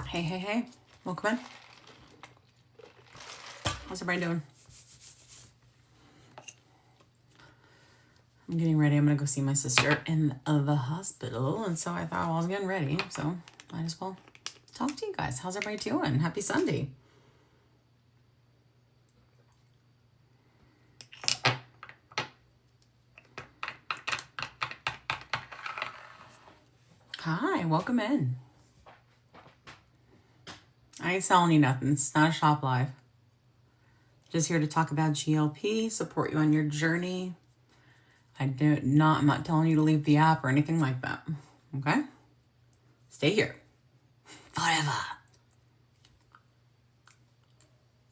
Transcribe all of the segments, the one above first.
Hey, hey, hey. Welcome in. How's everybody doing? I'm getting ready. I'm going to go see my sister in the hospital. And so I thought, well, I was getting ready. So might as well talk to you guys. How's everybody doing? Happy Sunday. Hi, welcome in. I ain't selling you nothing. It's not a shop live. Just here to talk about GLP, support you on your journey. I'm not telling you to leave the app or anything like that. Okay? Stay here. Forever.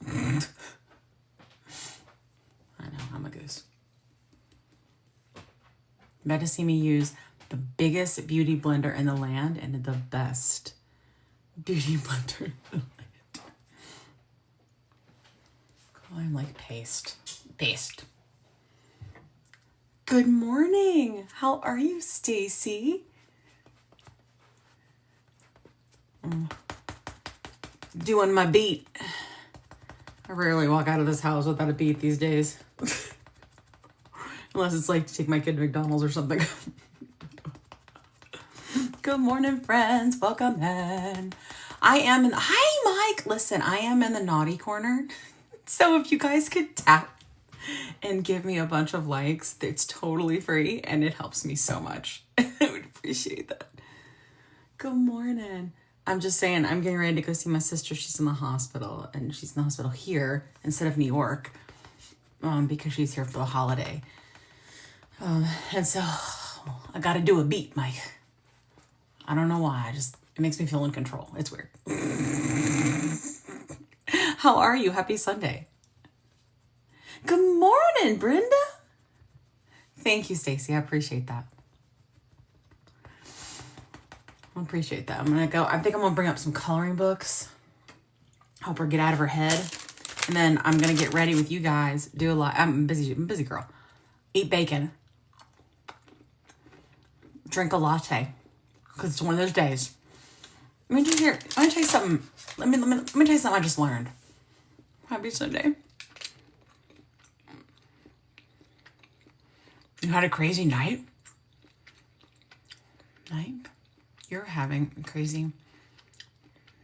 I know, I'm a goose. About to see me use the biggest beauty blender in the land and the best beauty blender in the land. I'm like paste. Good morning. How are you, Stacy? Doing my beat. I rarely walk out of this house without a beat these days. Unless it's like to take my kid to McDonald's or something. Good morning, friends. Welcome in. Hi, Mike. Listen, I am in the naughty corner. So if you guys could tap and give me a bunch of likes, it's totally free and it helps me so much. I would appreciate that. Good morning. I'm just saying, I'm getting ready to go see my sister. She's in the hospital, and she's in the hospital here instead of New York, because she's here for the holiday. And so I got to do a beat, Mike. I don't know why. It makes me feel in control. It's weird. How are you? Happy Sunday. Good morning, Brenda. Thank you, Stacy. I appreciate that. I appreciate that. I think I'm gonna bring up some coloring books. Help her get out of her head. And then I'm gonna get ready with you guys. Do a lot. I'm a busy girl. Eat bacon. Drink a latte. Because it's one of those days. Let me tell you something. Let me tell you something I just learned. Happy Sunday. You had a crazy night? You're having a crazy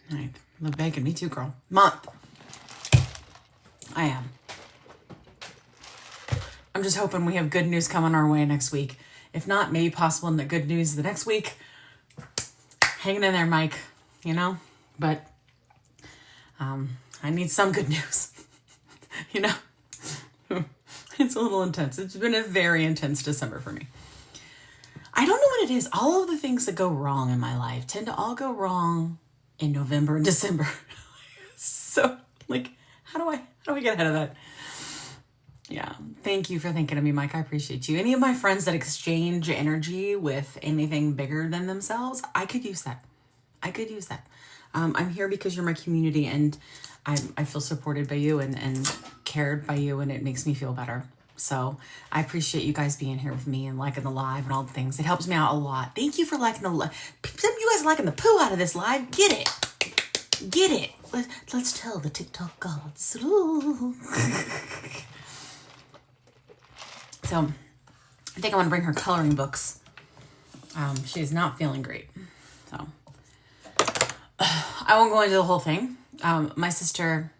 night. Love bacon. Me too, girl. Month. I am. I'm just hoping we have good news coming our way next week. If not, maybe possible in the good news the next week. Hanging in there, Mike. You know? But I need some good news. You know? It's a little intense. It's been a very intense December for me. I don't know what it is. All of the things that go wrong in my life tend to all go wrong in November and December. So, how do I get ahead of that? Yeah. Thank you for thinking of me, Mike. I appreciate you. Any of my friends that exchange energy with anything bigger than themselves, I could use that. I'm here because you're my community, and I feel supported by you and cared by you, and it makes me feel better. So I appreciate you guys being here with me and liking the live and all the things. It helps me out a lot. Thank you for liking the live. You guys liking the poo out of this live. Get it. Let's tell the TikTok gods. So I think I want to bring her coloring books. She's not feeling great. So I won't go into the whole thing. My sister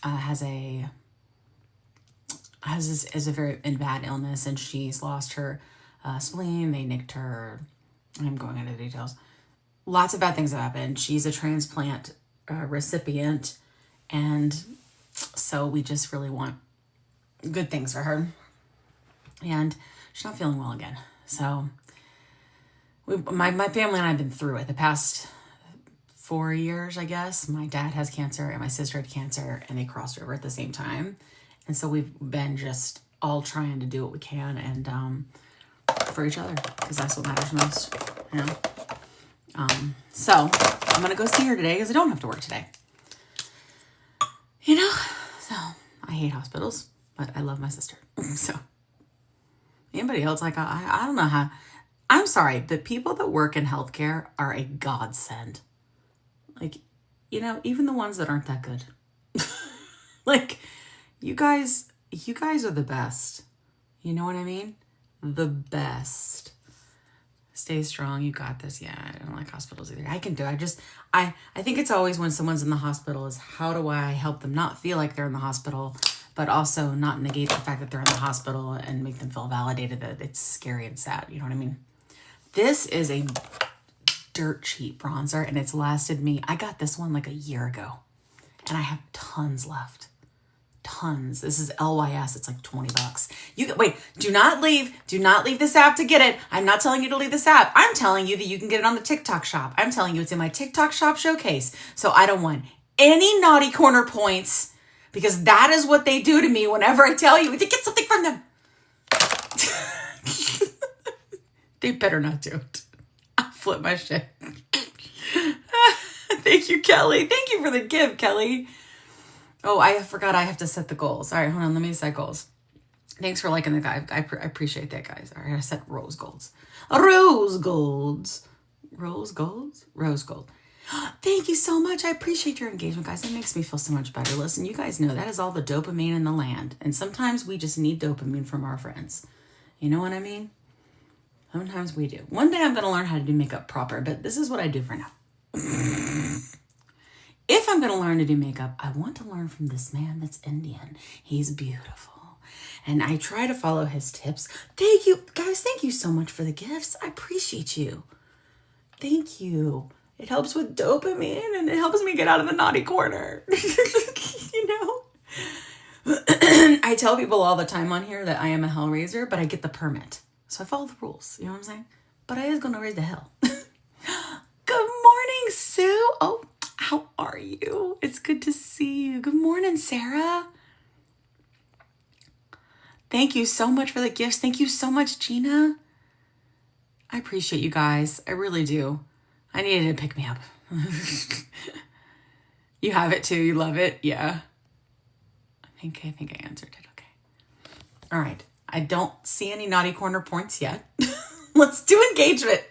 has a very bad illness, and she's lost her spleen. They nicked her. I'm going into the details. Lots of bad things have happened. She's a transplant recipient, and so we just really want good things for her. And she's not feeling well again. So my family and I have been through it the past 4 years, I guess. My dad has cancer and my sister had cancer, and they crossed over at the same time. And so we've been just all trying to do what we can and for each other, because that's what matters most, you know? So I'm going to go see her today because I don't have to work today. You know? So I hate hospitals, but I love my sister. So anybody else, I don't know how. I'm sorry, but people that work in healthcare are a godsend. you know, even the ones that aren't that good. Like, you guys are the best. You know what I mean? The best. Stay strong. You got this. Yeah, I don't like hospitals either. I can do it. I think it's always when someone's in the hospital is how do I help them not feel like they're in the hospital, but also not negate the fact that they're in the hospital and make them feel validated that it's scary and sad. You know what I mean? This is a dirt cheap bronzer and it's lasted me. I got this one like a year ago and I have tons left. Tons. This is LYS. It's like $20. Wait, do not leave this app to get it. I'm not telling you to leave this app. I'm telling you that you can get it on the TikTok shop. I'm telling you it's in my TikTok shop showcase. So I don't want any naughty corner points because that is what they do to me whenever I tell you to get something from them. They better not do it. I'll flip my shit. Thank you, Kelly. Thank you for the gift, Kelly. Oh, I forgot I have to set the goals. All right, hold on. Let me set goals. Thanks for liking the guy. I appreciate that, guys. All right, I set rose golds. Rose golds. Rose golds? Rose gold. Thank you so much. I appreciate your engagement, guys. It makes me feel so much better. Listen, you guys know that is all the dopamine in the land. And sometimes we just need dopamine from our friends. You know what I mean? Sometimes we do. One day I'm going to learn how to do makeup proper, but this is what I do for now. If I'm going to learn to do makeup, I want to learn from this man that's Indian. He's beautiful. And I try to follow his tips. Thank you, guys. Thank you so much for the gifts. I appreciate you. Thank you. It helps with dopamine and it helps me get out of the naughty corner. You know? I tell people all the time on here that I am a hell raiser, but I get the permit. So I follow the rules. You know what I'm saying? But I is going to raise the hell. Good morning, Sue. Oh, how are you? It's good to see you. Good morning, Sarah. Thank you so much for the gifts. Thank you so much, Gina. I appreciate you guys. I really do. I needed to pick me up. You have it too. You love it. Yeah. I think I answered it. Okay. All right. I don't see any naughty corner points yet. Let's do engagement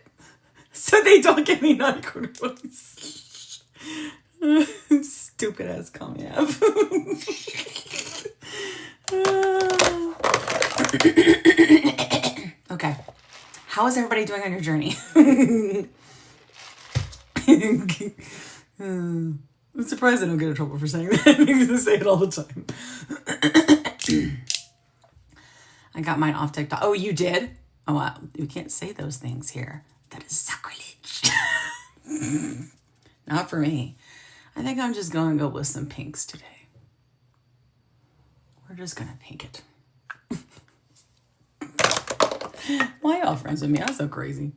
so they don't get me naughty corner points. Stupid ass coming up. Okay. How is everybody doing on your journey? I'm surprised I don't get in trouble for saying that. I say it all the time. I got mine off TikTok. Oh, you did? Oh, wow. You can't say those things here. That is sacrilege. Not for me. I think I'm just going to go with some pinks today. We're just going to pink it. Why y'all friends with me? I'm so crazy.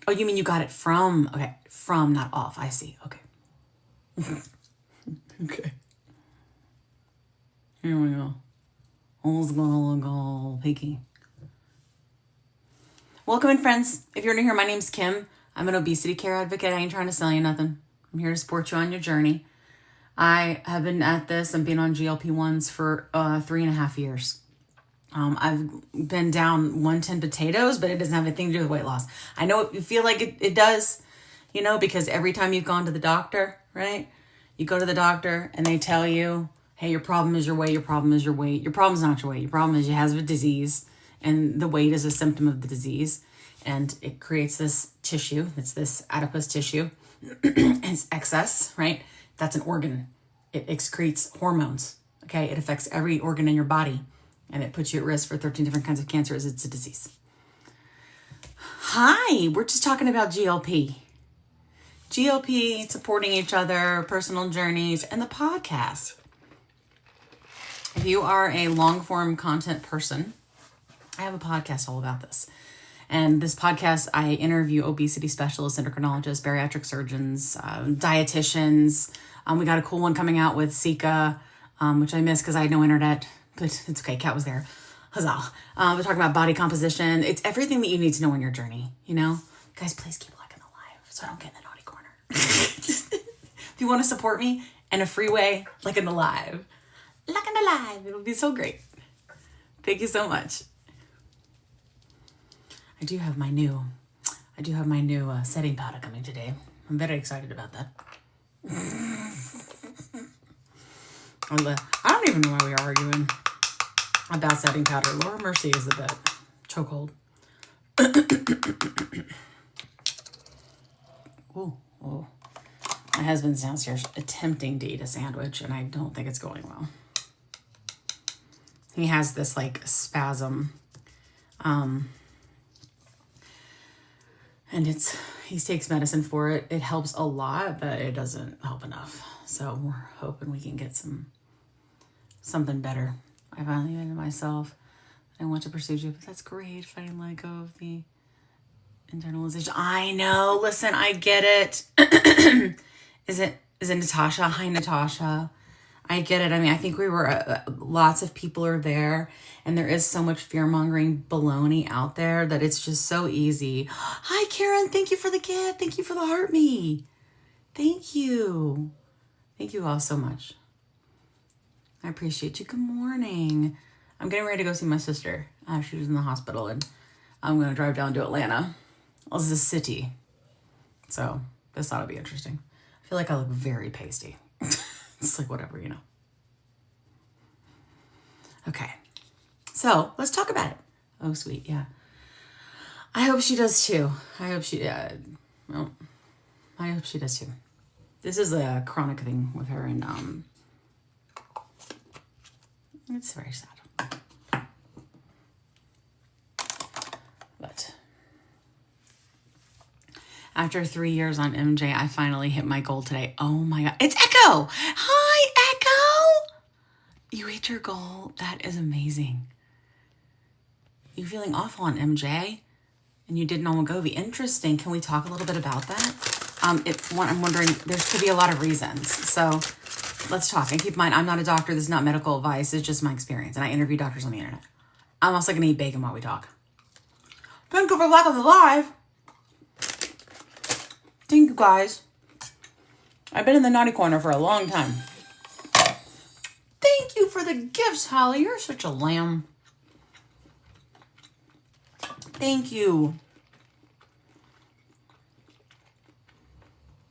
Oh, you mean you got it from? Okay, from, not off. I see. Okay. Okay. Here we go. All's gonna go pinky. Welcome in, friends. If you're new here, my name's Kim. I'm an obesity care advocate. I ain't trying to sell you nothing. I'm here to support you on your journey. I have been at this and been on GLP-1s for 3.5 years. I've been down 110 potatoes, but it doesn't have anything to do with weight loss. I know you feel like it does, you know, because every time you've gone to the doctor, right? You go to the doctor and they tell you, hey, your problem is your weight, your problem is your weight. Your problem's not your weight. Your problem is you have a disease, and the weight is a symptom of the disease. And it creates this tissue. It's this adipose tissue. It's excess, right? That's an organ. It excretes hormones, okay? It affects every organ in your body. And it puts you at risk for 13 different kinds of cancers. It's a disease. Hi, we're just talking about GLP. GLP, supporting each other, personal journeys, and the podcast. If you are a long-form content person, I have a podcast all about this. And this podcast, I interview obesity specialists, endocrinologists, bariatric surgeons, dietitians. We got a cool one coming out with Sika, which I missed because I had no internet. But it's okay. Kat was there. Huzzah. We're talking about body composition. It's everything that you need to know on your journey, you know? Guys, please keep liking the live so I don't get in the naughty corner. If you want to support me in a free way, like in the live. Like in the live. It'll be so great. Thank you so much. I do have my new setting powder coming today. I'm very excited about that. I don't even know why we are arguing about setting powder. Laura Mercy is the bet. Chokehold. Oh. My husband's downstairs attempting to eat a sandwich, and I don't think it's going well. He has this like spasm. And he takes medicine for it. It helps a lot, but it doesn't help enough. So we're hoping we can get something better. I finally admitted myself I want to pursue you, but that's great. If I didn't let go of the internalization. I know. Listen, I get it. Is it Natasha? Hi, Natasha. I get it. I mean, I think we were, lots of people are there, and there is so much fear-mongering baloney out there that it's just so easy. Hi, Karen. Thank you for the gift. Thank you for the heart me. Thank you. Thank you all so much. I appreciate you. Good morning. I'm getting ready to go see my sister. She was in the hospital, and I'm going to drive down to Atlanta. Well, it's the city. So this ought to be interesting. I feel like I look very pasty. It's like whatever, you know. Okay. So let's talk about it. Oh, sweet. Yeah. I hope she does too. I hope she does too. This is a chronic thing with her, and it's very sad. But after 3 years on MJ, I finally hit my goal today. Oh my God. It's Echo. Hi, Echo. You hit your goal. That is amazing. You feeling awful on MJ? And you did on Wegovy. Interesting. Can we talk a little bit about that? I'm wondering, there could be a lot of reasons. So let's talk. And keep in mind, I'm not a doctor. This is not medical advice. It's just my experience. And I interview doctors on the internet. I'm also going to eat bacon while we talk. Thank you for liking the live. Thank you, guys. I've been in the naughty corner for a long time. Thank you for the gifts, Holly. You're such a lamb. Thank you.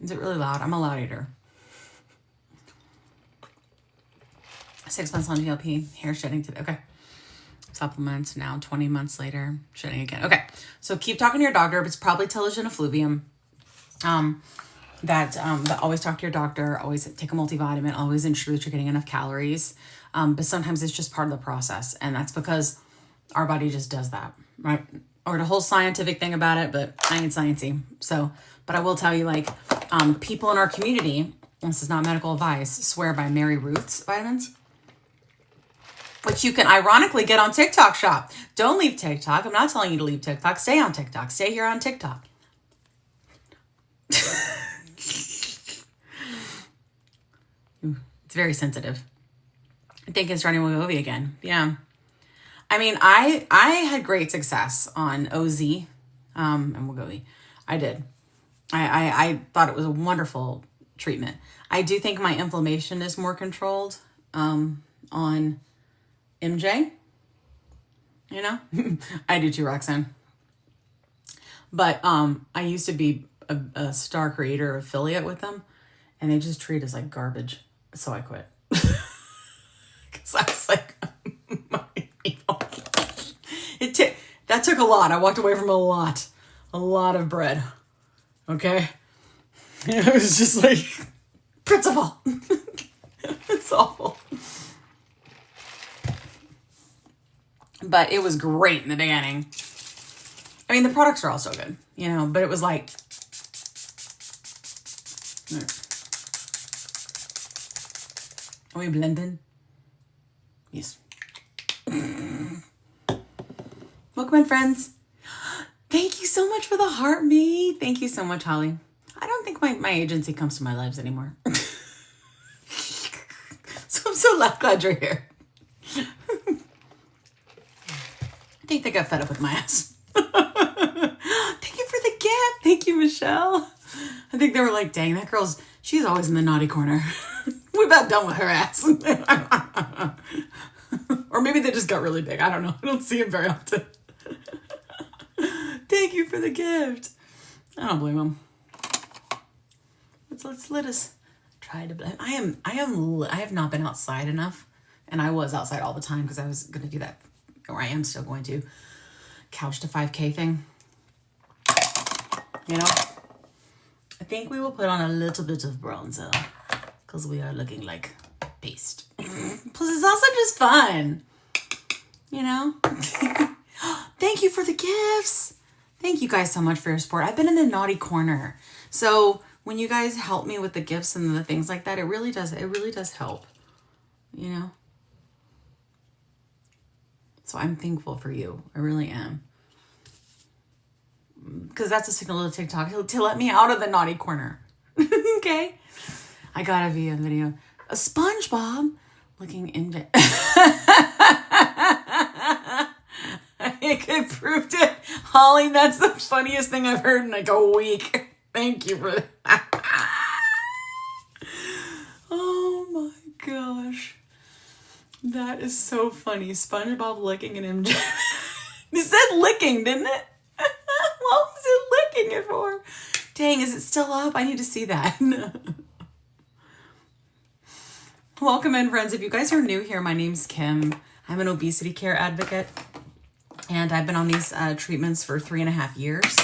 Is it really loud? I'm a loud eater. 6 months on GLP, hair shedding today. Okay. Supplements now, 20 months later, shedding again. Okay. So keep talking to your doctor. It's probably telogen effluvium. But always talk to your doctor. Always take a multivitamin. Always ensure that you're getting enough calories. But sometimes it's just part of the process. And that's because our body just does that, right? Or the whole scientific thing about it, but I ain't sciencey. So, but I will tell you, like, people in our community, this is not medical advice, swear by Mary Ruth's vitamins, which you can ironically get on TikTok shop. Don't leave TikTok. I'm not telling you to leave TikTok. Stay on TikTok. Stay here on TikTok. It's very sensitive. I think it's running Wegovy again. Yeah. I mean, I had great success on OZ and Wegovy. I did. I thought it was a wonderful treatment. I do think my inflammation is more controlled on MJ. You know? I do too, Roxanne. But I used to be a star creator affiliate with them, and they just treat us like garbage. So I quit. Because I was like, that took a lot. I walked away from a lot of bread. Okay? And it was just like, principal. It's awful. But it was great in the beginning. I mean, the products are also good, you know, but it was like, are we blending? Yes. Welcome in, friends. Thank you so much for the heart me. Thank you so much, Holly. I don't think my agency comes to my lives anymore. So I'm so glad you're here. I think they got fed up with my ass. Thank you for the gift. Thank you, Michelle. I think they were like, dang, that she's always in the naughty corner. We're about done with her ass. Or maybe they just got really big. I don't know. I don't see them very often. Thank you for the gift. I don't blame them. let us try to. I have not been outside enough, and I was outside all the time because I was going to do that, or I am still going to couch to 5K thing. You know, I think we will put on a little bit of bronzer because we are looking like paste. Plus, it's also just fun. You know. Thank you for the gifts. Thank you guys so much for your support. I've been in the naughty corner. So when you guys help me with the gifts and the things like that, it really does help, you know? So I'm thankful for you. I really am. Because that's a signal to TikTok to let me out of the naughty corner. Okay? I gotta be a video. A SpongeBob looking in. I could prove it. Holly, that's the funniest thing I've heard in like a week. Thank you for that. Oh my gosh. That is so funny. SpongeBob licking an MJ. It said licking, didn't it? What was it licking it for? Dang, is it still up? I need to see that. Welcome in, friends. If you guys are new here, my name's Kim. I'm an obesity care advocate. And I've been on these treatments for 3.5 years.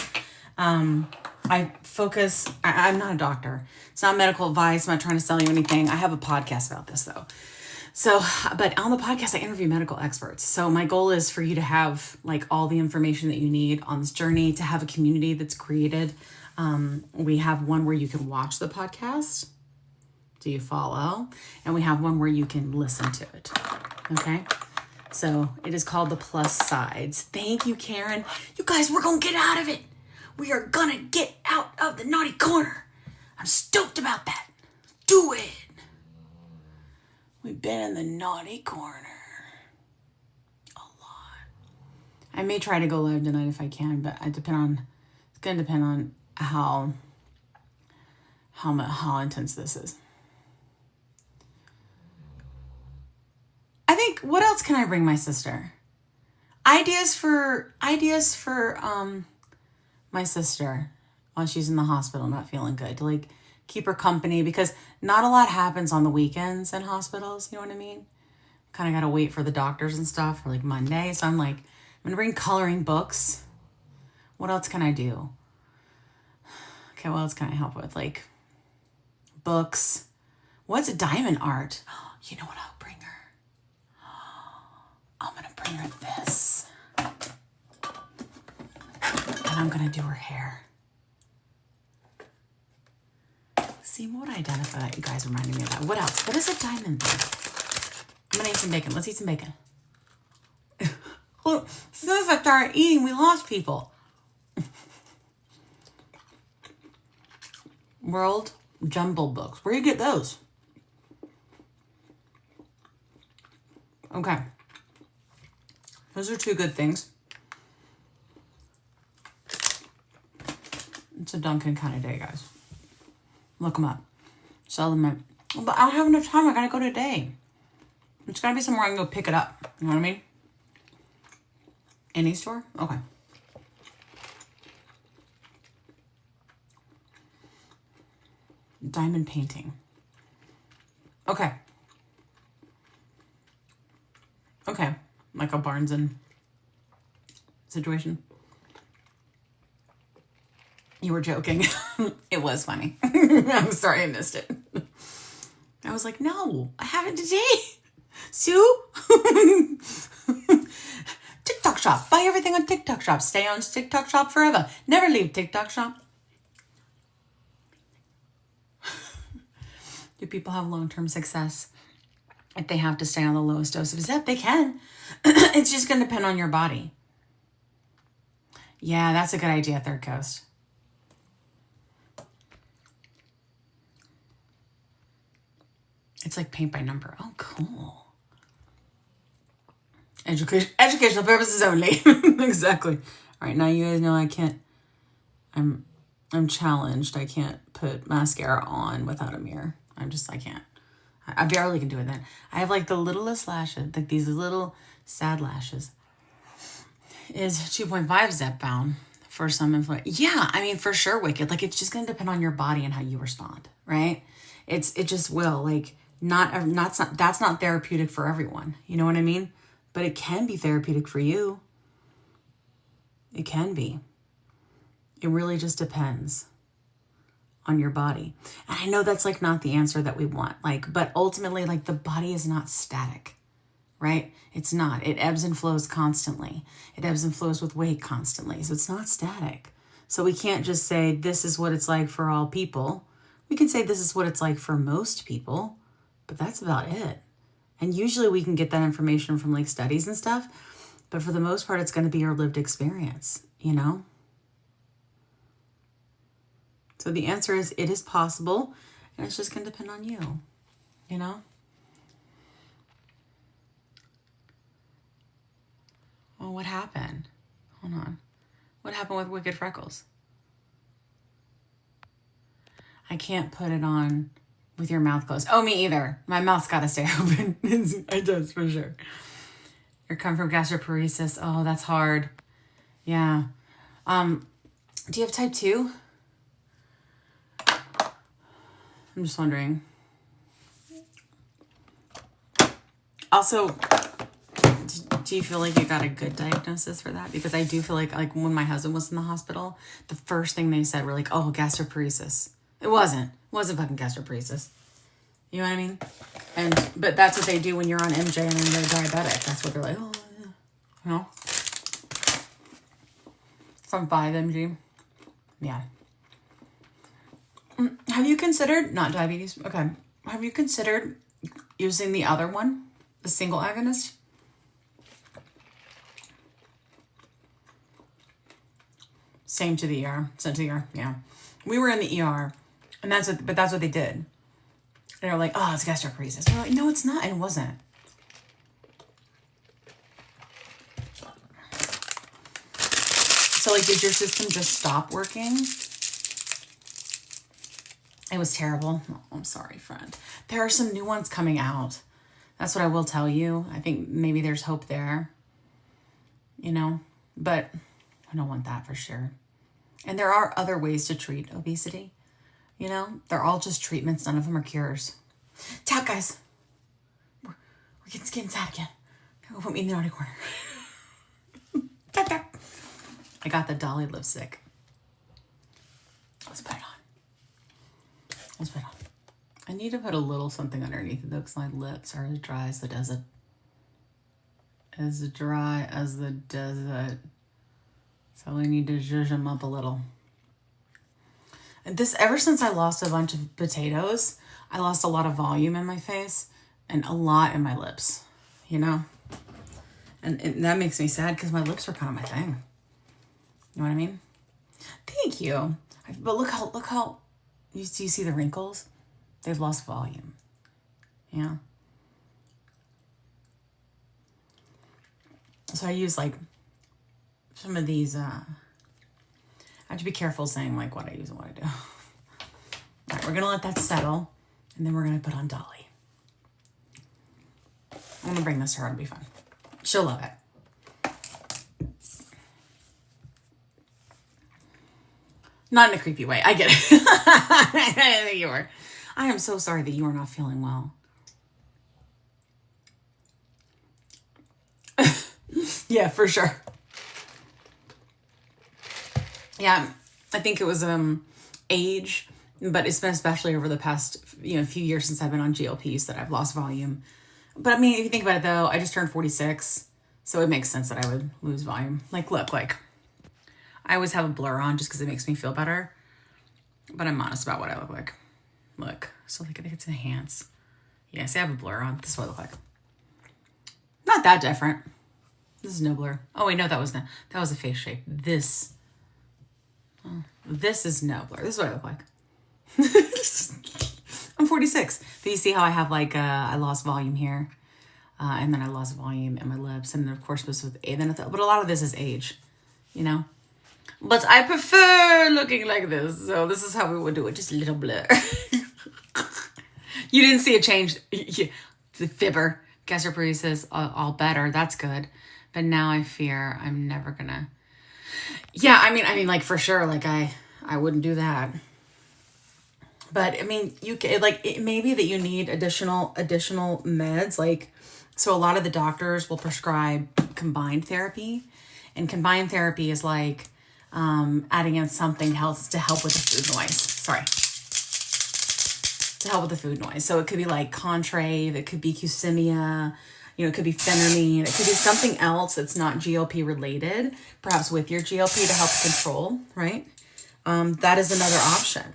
I'm not a doctor. It's not medical advice. I'm not trying to sell you anything. I have a podcast about this though. So, but on the podcast, I interview medical experts. So my goal is for you to have like all the information that you need on this journey, to have a community that's created. We have one where you can watch the podcast. Do you follow? And we have one where you can listen to it. Okay. So it is called The Plus Sides. Thank you, Karen. You guys, we're going to get out of it. We are going to get out of the naughty corner. I'm stoked about that. Do it. We've been in the naughty corner a lot. I may try to go live tonight if I can, but it's going to depend on how intense this is. I think, what else can I bring my sister? Ideas for my sister while she's in the hospital not feeling good, to like keep her company, because not a lot happens on the weekends in hospitals, you know what I mean? Kind of got to wait for the doctors and stuff for like Monday. So I'm like, I'm going to bring coloring books. What else can I do? Okay, what else can I help with? Like books. What's diamond art? You know what I'll bring her? I'm going to bring her this. And I'm going to do her hair. See, what would I identify that? You guys reminded me of that. What else? What is a diamond thing? I'm going to eat some bacon. Let's eat some bacon. Well, as soon as I started eating, we lost people. World Jumble Books. Where do you get those? Okay. Those are two good things. It's a Dunkin' kind of day, guys. Look them up. Sell them at... But I don't have enough time. I gotta go today. It's gotta be somewhere I can go pick it up. You know what I mean? Any store? Okay. Diamond painting. Okay. Okay. Like a Barnes and situation. You were joking. It was funny. I'm sorry I missed it. I was like, no, I have it today. Sue? TikTok shop. Buy everything on TikTok shop. Stay on TikTok shop forever. Never leave TikTok shop. Do people have long-term success if they have to stay on the lowest dose of Zep? They can. It's just going to depend on your body. Yeah, that's a good idea, Third Coast. It's like paint by number. Oh, cool. Educational purposes only. Exactly. All right, now you guys know I can't. I'm challenged. I can't put mascara on without a mirror. I can't. I barely can do it then. I have like the littlest lashes, like these little sad lashes. Is 2.5 Zep bound for some influence? Yeah, I mean, for sure, Wicked. Like, it's just going to depend on your body and how you respond. right? It just will. Like, that's not therapeutic for everyone. You know what I mean? But it can be therapeutic for you. It can be. It really just depends on your body. And I know that's like not the answer that we want. Like, but ultimately, like, the body is not static, right? It's not. It ebbs and flows constantly. It ebbs and flows with weight constantly. So it's not static. So we can't just say this is what it's like for all people. We can say this is what it's like for most people, but that's about it. And usually we can get that information from like studies and stuff, but for the most part, it's going to be your lived experience, you know? So the answer is it is possible, and it's just going to depend on you, you know? Well, what happened? Hold on. What happened with Wicked Freckles? I can't put it on with your mouth closed. Oh, me either. My mouth's got to stay open. It does, for sure. You're coming from gastroparesis. Oh, that's hard. Yeah. Do you have type 2? I'm just wondering. Also, do you feel like you got a good diagnosis for that? Because I do feel like when my husband was in the hospital, the first thing they said were like, oh, gastroparesis. It wasn't fucking gastroparesis. You know what I mean? But that's what they do when you're on MJ and then you're diabetic. That's what they're like, oh, yeah. You know? From 5 mg. Yeah. Have you considered, not diabetes, okay. Have you considered using the other one, the single agonist? Same to the ER, sent to the ER, yeah. We were in the ER, and that's what they did. They were like, oh, it's gastroparesis. We're like, no, it's not, and it wasn't. So, like, did your system just stop working? It was terrible. Oh, I'm sorry, friend. There are some new ones coming out. That's what I will tell you. I think maybe there's hope there, you know, but I don't want that for sure. And there are other ways to treat obesity, you know. They're all just treatments. None of them are cures. Tap, guys. We're getting sad again. Go put me in the naughty corner. Tap, tap. I got the Dolly lipstick. Let's put it on. Let's put it on. I need to put a little something underneath it though, because my lips are as dry as the desert. As dry as the desert. So we need to zhuzh them up a little. And this, ever since I lost a bunch of potatoes, I lost a lot of volume in my face and a lot in my lips, you know? And that makes me sad because my lips are kind of my thing. You know what I mean? Thank you. But look how, do you see the wrinkles? They've lost volume. Yeah. So I use like some of these, I have to be careful saying like what I use and what I do. All right, we're gonna let that settle and then we're gonna put on Dolly. I'm gonna bring this to her, it'll be fun. She'll love it. Not in a creepy way. I get it. I think you are. I am so sorry that you are not feeling well. Yeah, for sure. Yeah, I think it was age, but it's been especially over the past few years since I've been on GLPs that I've lost volume. But I mean, if you think about it though, I just turned 46, so it makes sense that I would lose volume. Like, look, like I always have a blur on just because it makes me feel better, but I'm honest about what I look like. Look, so like I think it's enhance. Yeah, see, I have a blur on. This is what I look like. Not that different. This is no blur. Oh wait, no, that was a face shape. This is no blur. This is what I look like. I'm 46. But you see how I have like I lost volume here, and then I lost volume in my lips, and then of course this with but a lot of this is age, you know. But I prefer looking like this, so this is how we would do it. Just a little blur. You didn't see a change. The fibber, gastroparesis, all better. That's good. But now I fear I'm never gonna. Yeah, I mean, like for sure, like I wouldn't do that. But I mean, you can, like, it may be that you need additional meds. Like, so a lot of the doctors will prescribe combined therapy, and combined therapy is like adding in something else to help with the food noise. Sorry. To help with the food noise. So it could be like Contrave, it could be Qsymia, it could be phentermine, it could be something else that's not GLP related, perhaps with your GLP to help control, right? That is another option.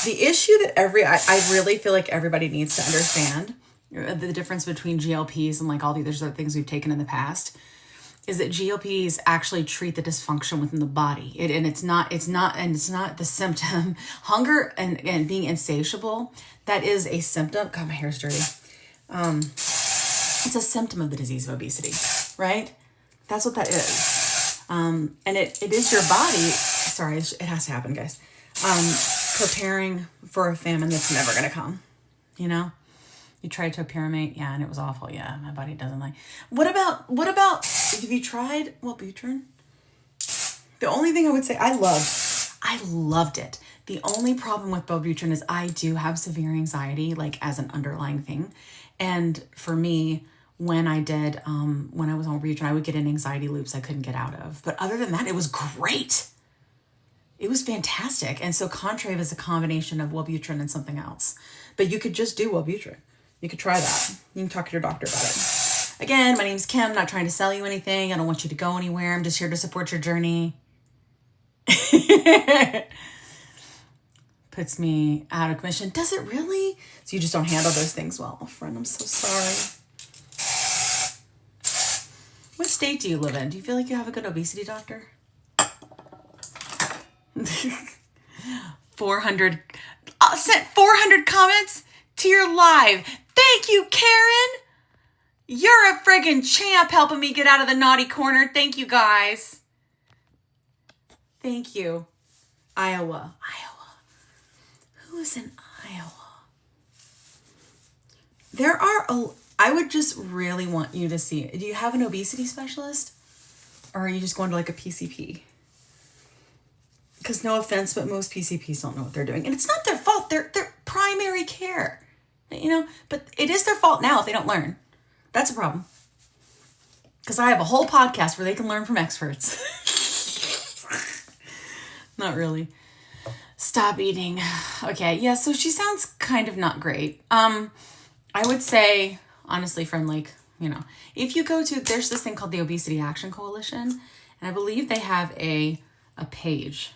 The issue that I really feel like everybody needs to understand, the difference between GLPs and like all the other things we've taken in the past, is that GLPs actually treat the dysfunction within the body. It's not the symptom. Hunger and being insatiable, that is a symptom. God, my hair's dirty. It's a symptom of the disease of obesity, right? That's what that is. And it is your body, sorry, it has to happen, guys. Preparing for a famine that's never going to come, You tried to pyramate, yeah, and it was awful. Yeah, my body doesn't like. What about, have you tried Wellbutrin? The only thing I would say, I loved it. The only problem with Wellbutrin is I do have severe anxiety, like as an underlying thing. And for me, when I was on Wellbutrin, I would get in anxiety loops I couldn't get out of. But other than that, it was great. It was fantastic. And so Contrave is a combination of Wellbutrin and something else. But you could just do Wellbutrin. You could try that. You can talk to your doctor about it. Again, my name's Kim. I'm not trying to sell you anything. I don't want you to go anywhere. I'm just here to support your journey. Puts me out of commission. Does it really? So you just don't handle those things well. Oh, friend, I'm so sorry. What state do you live in? Do you feel like you have a good obesity doctor? 400. I sent 400 comments to your live. Thank you, Karen. You're a friggin' champ helping me get out of the naughty corner. Thank you, guys. Thank you. Iowa. Who is in Iowa? I would just really want you to see it. Do you have an obesity specialist? Or are you just going to like a PCP? Because no offense, but most PCPs don't know what they're doing. And it's not their fault. They're primary care. But it is their fault now if they don't learn. That's a problem. Because I have a whole podcast where they can learn from experts. Not really. Stop eating. Okay, yeah, so she sounds kind of not great. I would say, honestly, friend, if you go to, there's this thing called the Obesity Action Coalition, and I believe they have a page,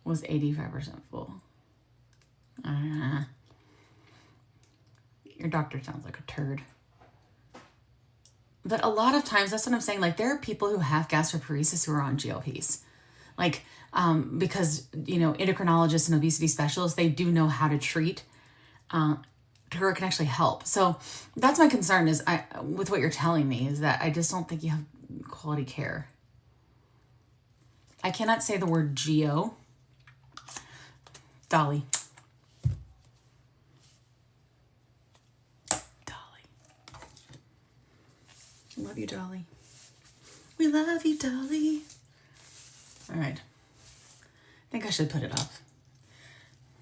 was 85% full. Your doctor sounds like a turd. But a lot of times, that's what I'm saying. Like, there are people who have gastroparesis who are on GLPs. Because, endocrinologists and obesity specialists, they do know how to treat, or it can actually help. So that's my concern is with what you're telling me is that I just don't think you have quality care. I cannot say the word geo. Dolly. Love you, Dolly. We love you, Dolly. All right. I think I should put it up.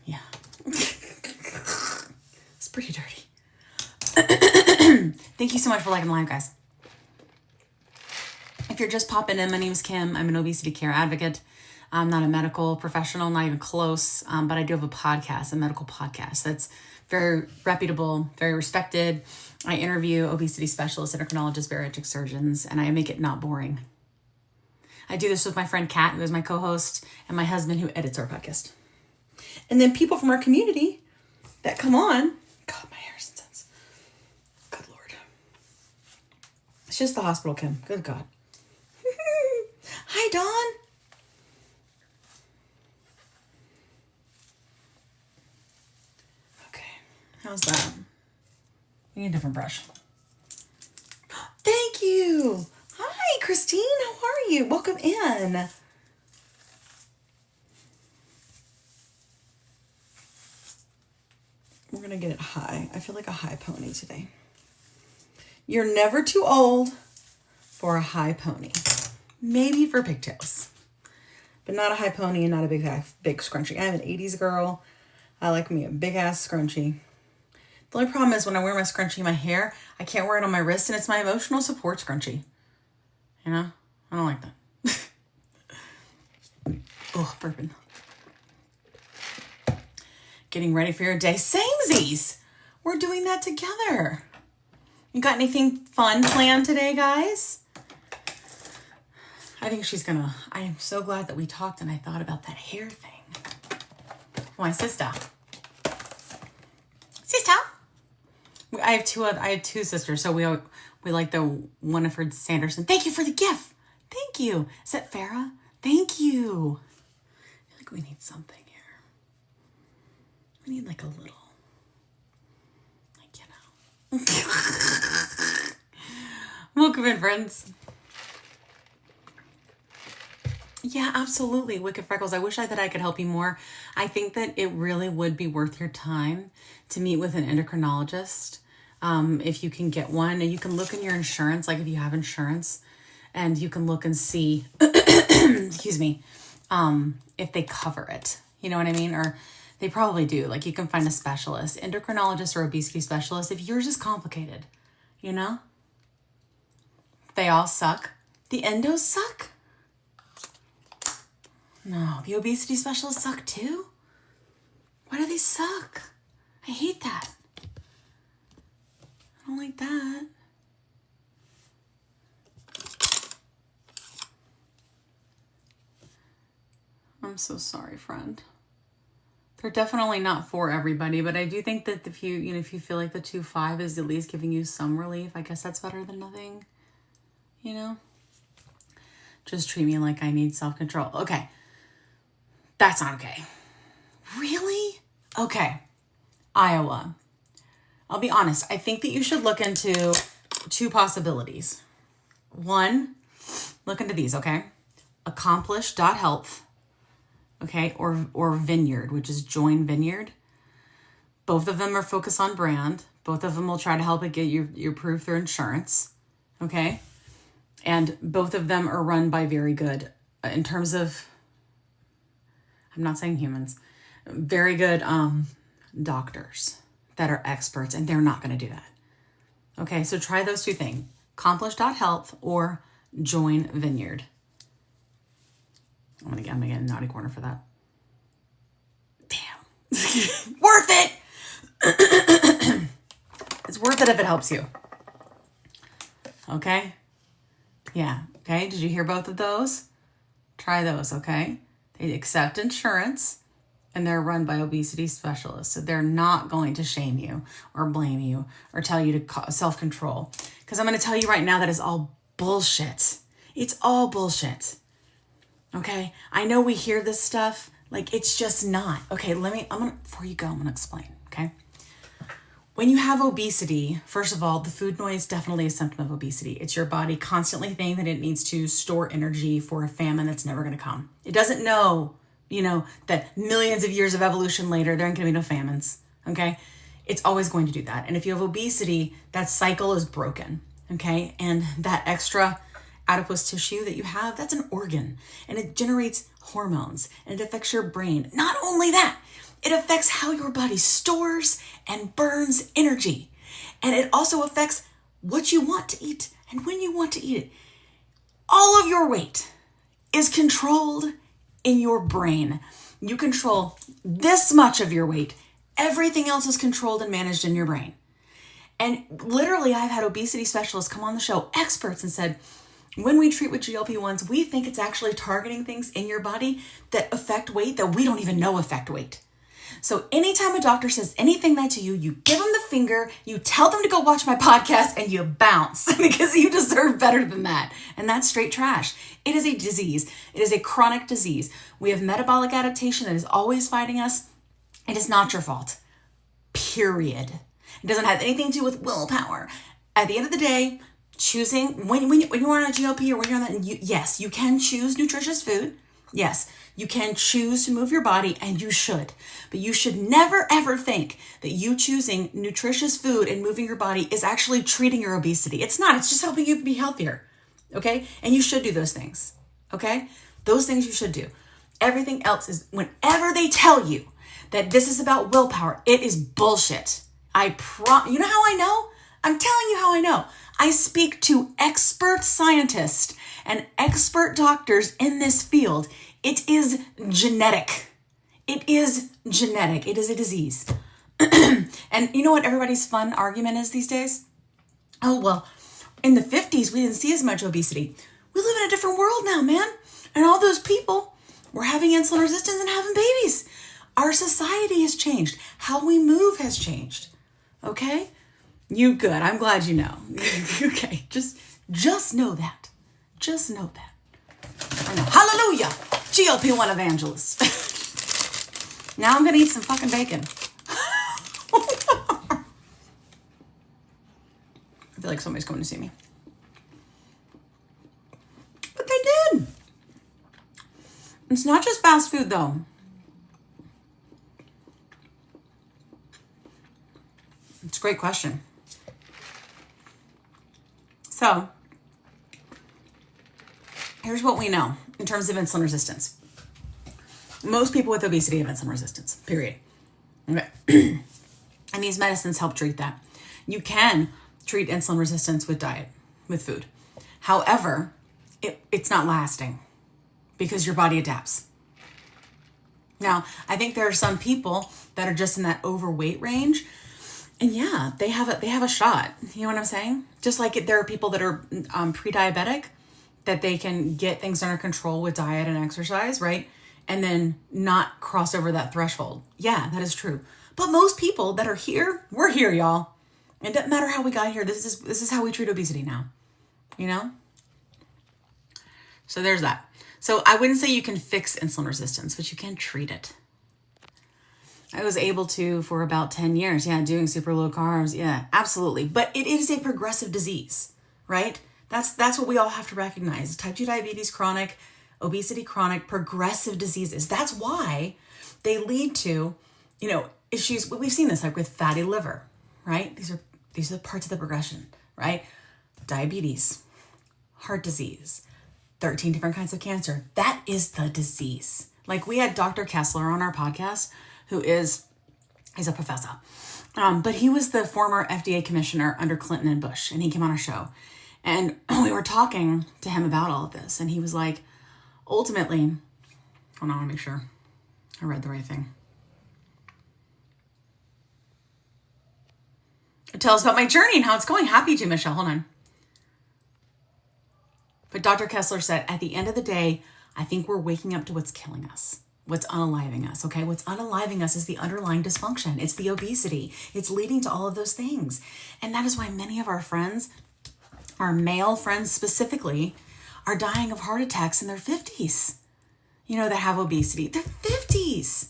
Yeah. It's pretty dirty. Thank you so much for liking the live, guys. If you're just popping in, my name is Kim. I'm an obesity care advocate. I'm not a medical professional, not even close, but I do have a podcast, a medical podcast that's very reputable, very respected. I interview obesity specialists, endocrinologists, bariatric surgeons, and I make it not boring. I do this with my friend Kat, who is my co-host, and my husband, who edits our podcast. And then people from our community that come on. God, my hair's intense. Good Lord. It's just the hospital, Kim. Good God. Hi, Dawn. Okay. How's that? We need a different brush. Thank you. Hi, Christine. How are you? Welcome in. We're going to get it high. I feel like a high pony today. You're never too old for a high pony. Maybe for pigtails. but not a high pony and not a big scrunchie. I'm an 80s girl. I like me a big ass scrunchie. The only problem is when I wear my scrunchie in my hair, I can't wear it on my wrist, and it's my emotional support scrunchie. You know? I don't like that. Oh, burping. Getting ready for your day. Samesies! We're doing that together. You got anything fun planned today, guys? I think I am so glad that we talked and I thought about that hair thing. My sister. I have two sisters, so we like the Winifred Sanderson. Thank you for the gift. Thank you. Is that Farah? Thank you. I feel like we need something here. We need like a little, like, Welcome in, friends. Yeah, absolutely. Wicked Freckles. I wish that I could help you more. I think that it really would be worth your time to meet with an endocrinologist. If you can get one, and you can look in your insurance, like if you have insurance, and you can look and see, excuse me, if they cover it. You know what I mean? Or they probably do. Like you can find a specialist, endocrinologist or obesity specialist, if yours is complicated, you know? They all suck. The endos suck? No, the obesity specialists suck too? Why do they suck? I hate that. I don't like that. I'm so sorry, friend. They're definitely not for everybody, but I do think that if you feel like the 2.5 is at least giving you some relief, I guess that's better than nothing. You know? Just treat me like I need self-control. Okay. That's not okay. Really? Okay. Iowa. I'll be honest. I think that you should look into two possibilities. One, look into these, okay? Accomplish.health, okay? Or Vineyard, which is Join Vineyard. Both of them are focused on brand. Both of them will try to help it get your proof through insurance, okay? And both of them are run by very good, in terms of, I'm not saying humans, very good doctors that are experts, and they're not going to do that. Okay, so try those two things. Accomplish.health or Join Vineyard. I'm gonna get a naughty corner for that. Damn. Worth it! It's worth it if it helps you. Okay? Yeah, okay? Did you hear both of those? Try those, okay? They accept insurance, and they're run by obesity specialists. So they're not going to shame you or blame you or tell you to self-control. Because I'm going to tell you right now that is all bullshit. It's all bullshit. Okay? I know we hear this stuff. Like, it's just not. Okay, before you go, I'm going to explain. Okay? When you have obesity, first of all, the food noise definitely is a symptom of obesity. It's your body constantly thinking that it needs to store energy for a famine that's never going to come. It doesn't know, that millions of years of evolution later, there ain't going to be no famines, okay? It's always going to do that. And if you have obesity, that cycle is broken, okay? And that extra adipose tissue that you have, that's an organ. And it generates hormones, and it affects your brain. Not only that, it affects how your body stores and burns energy. And it also affects what you want to eat and when you want to eat it. All of your weight is controlled in your brain. You control this much of your weight. Everything else is controlled and managed in your brain. And literally, I've had obesity specialists come on the show, experts, and said, when we treat with GLP-1s, we think it's actually targeting things in your body that affect weight that we don't even know affect weight. So anytime a doctor says anything that to you, you give them the finger, you tell them to go watch my podcast, and you bounce because you deserve better than that. And that's straight trash. It is a disease. It is a chronic disease. We have metabolic adaptation that is always fighting us. It is not your fault. Period. It doesn't have anything to do with willpower. At the end of the day, choosing, when you're on a GLP or when you're on that, yes, you can choose nutritious food. Yes, you can choose to move your body, and you should. But you should never, ever think that you choosing nutritious food and moving your body is actually treating your obesity. It's not. It's just helping you be healthier, okay? And you should do those things, okay? Those things you should do. Everything else is, whenever they tell you that this is about willpower, it is bullshit. You know how I know? I'm telling you how I know. I speak to expert scientists and expert doctors in this field. It is genetic. It is genetic. It is a disease. And you know what everybody's fun argument is these days? Oh, well, in the 50s, we didn't see as much obesity. We live in a different world now, man. And all those people were having insulin resistance and having babies. Our society has changed. How we move has changed. Okay? You good. I'm glad you know. Okay. Just know that. Just know that. I know. Hallelujah. GLP-1 evangelist. Now I'm going to eat some fucking bacon. I feel like somebody's coming to see me. But they did. It's not just fast food though. It's a great question. So, here's what we know in terms of insulin resistance. Most people with obesity have insulin resistance, period. Okay. And these medicines help treat that. You can treat insulin resistance with diet, with food. However, it's not lasting because your body adapts. Now, I think there are some people that are just in that overweight range. And yeah, they have a shot. You know what I'm saying? Just like there are people that are pre-diabetic, that they can get things under control with diet and exercise, right? And then not cross over that threshold. Yeah, that is true. But most people that are here, we're here, y'all. It doesn't matter how we got here. This is how we treat obesity now. You know? So there's that. So I wouldn't say you can fix insulin resistance, but you can treat it. I was able to for about 10 years. Yeah, doing super low carbs. Yeah, absolutely. But it is a progressive disease, right? That's what we all have to recognize. Type 2 diabetes, chronic, obesity, chronic, progressive diseases. That's why they lead to, issues. We've seen this like with fatty liver, right? These are parts of the progression, right? Diabetes, heart disease, 13 different kinds of cancer. That is the disease. Like we had Dr. Kessler on our podcast, he's a professor. But he was the former FDA commissioner under Clinton and Bush, and he came on our show. And we were talking to him about all of this, and he was like, ultimately, hold on, I want to make sure I read the right thing. Tell us about my journey and how it's going. Happy to, Michelle. Hold on. But Dr. Kessler said, at the end of the day, I think we're waking up to what's killing us. What's unaliving us, okay? What's unaliving us is the underlying dysfunction. It's the obesity. It's leading to all of those things. And that is why many of our friends, our male friends specifically, are dying of heart attacks in their 50s, that have obesity. Their 50s,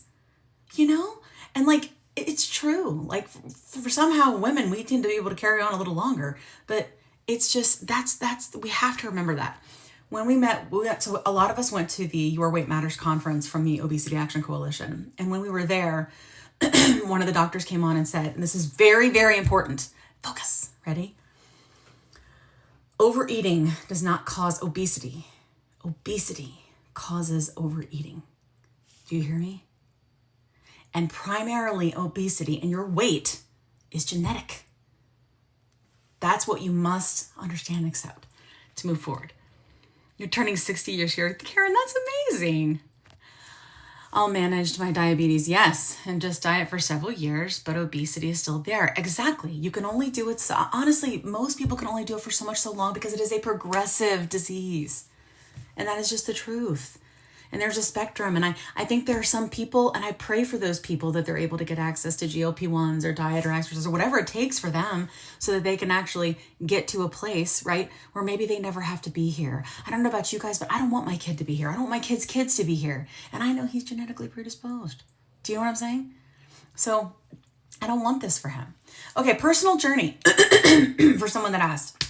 And like, it's true. Like for somehow women, we tend to be able to carry on a little longer, but it's just, we have to remember that. When we met, so a lot of us went to the Your Weight Matters conference from the Obesity Action Coalition. And when we were there, one of the doctors came on and said, and this is very, very important, focus, ready? Overeating does not cause obesity. Obesity causes overeating. Do you hear me? And primarily obesity and your weight is genetic. That's what you must understand and accept to move forward. You're turning 60 this year. Karen, that's amazing. I'll manage my diabetes, yes, and just diet for several years, but obesity is still there. Exactly. You can only do it. Honestly, most people can only do it for so long because it is a progressive disease. And that is just the truth. And there's a spectrum. And I think there are some people, and I pray for those people that they're able to get access to GLP-1s or diet or exercise or whatever it takes for them so that they can actually get to a place, right, where maybe they never have to be here. I don't know about you guys, but I don't want my kid to be here. I don't want my kid's kids to be here. And I know he's genetically predisposed. Do you know what I'm saying? So I don't want this for him. Okay, personal journey for someone that asked.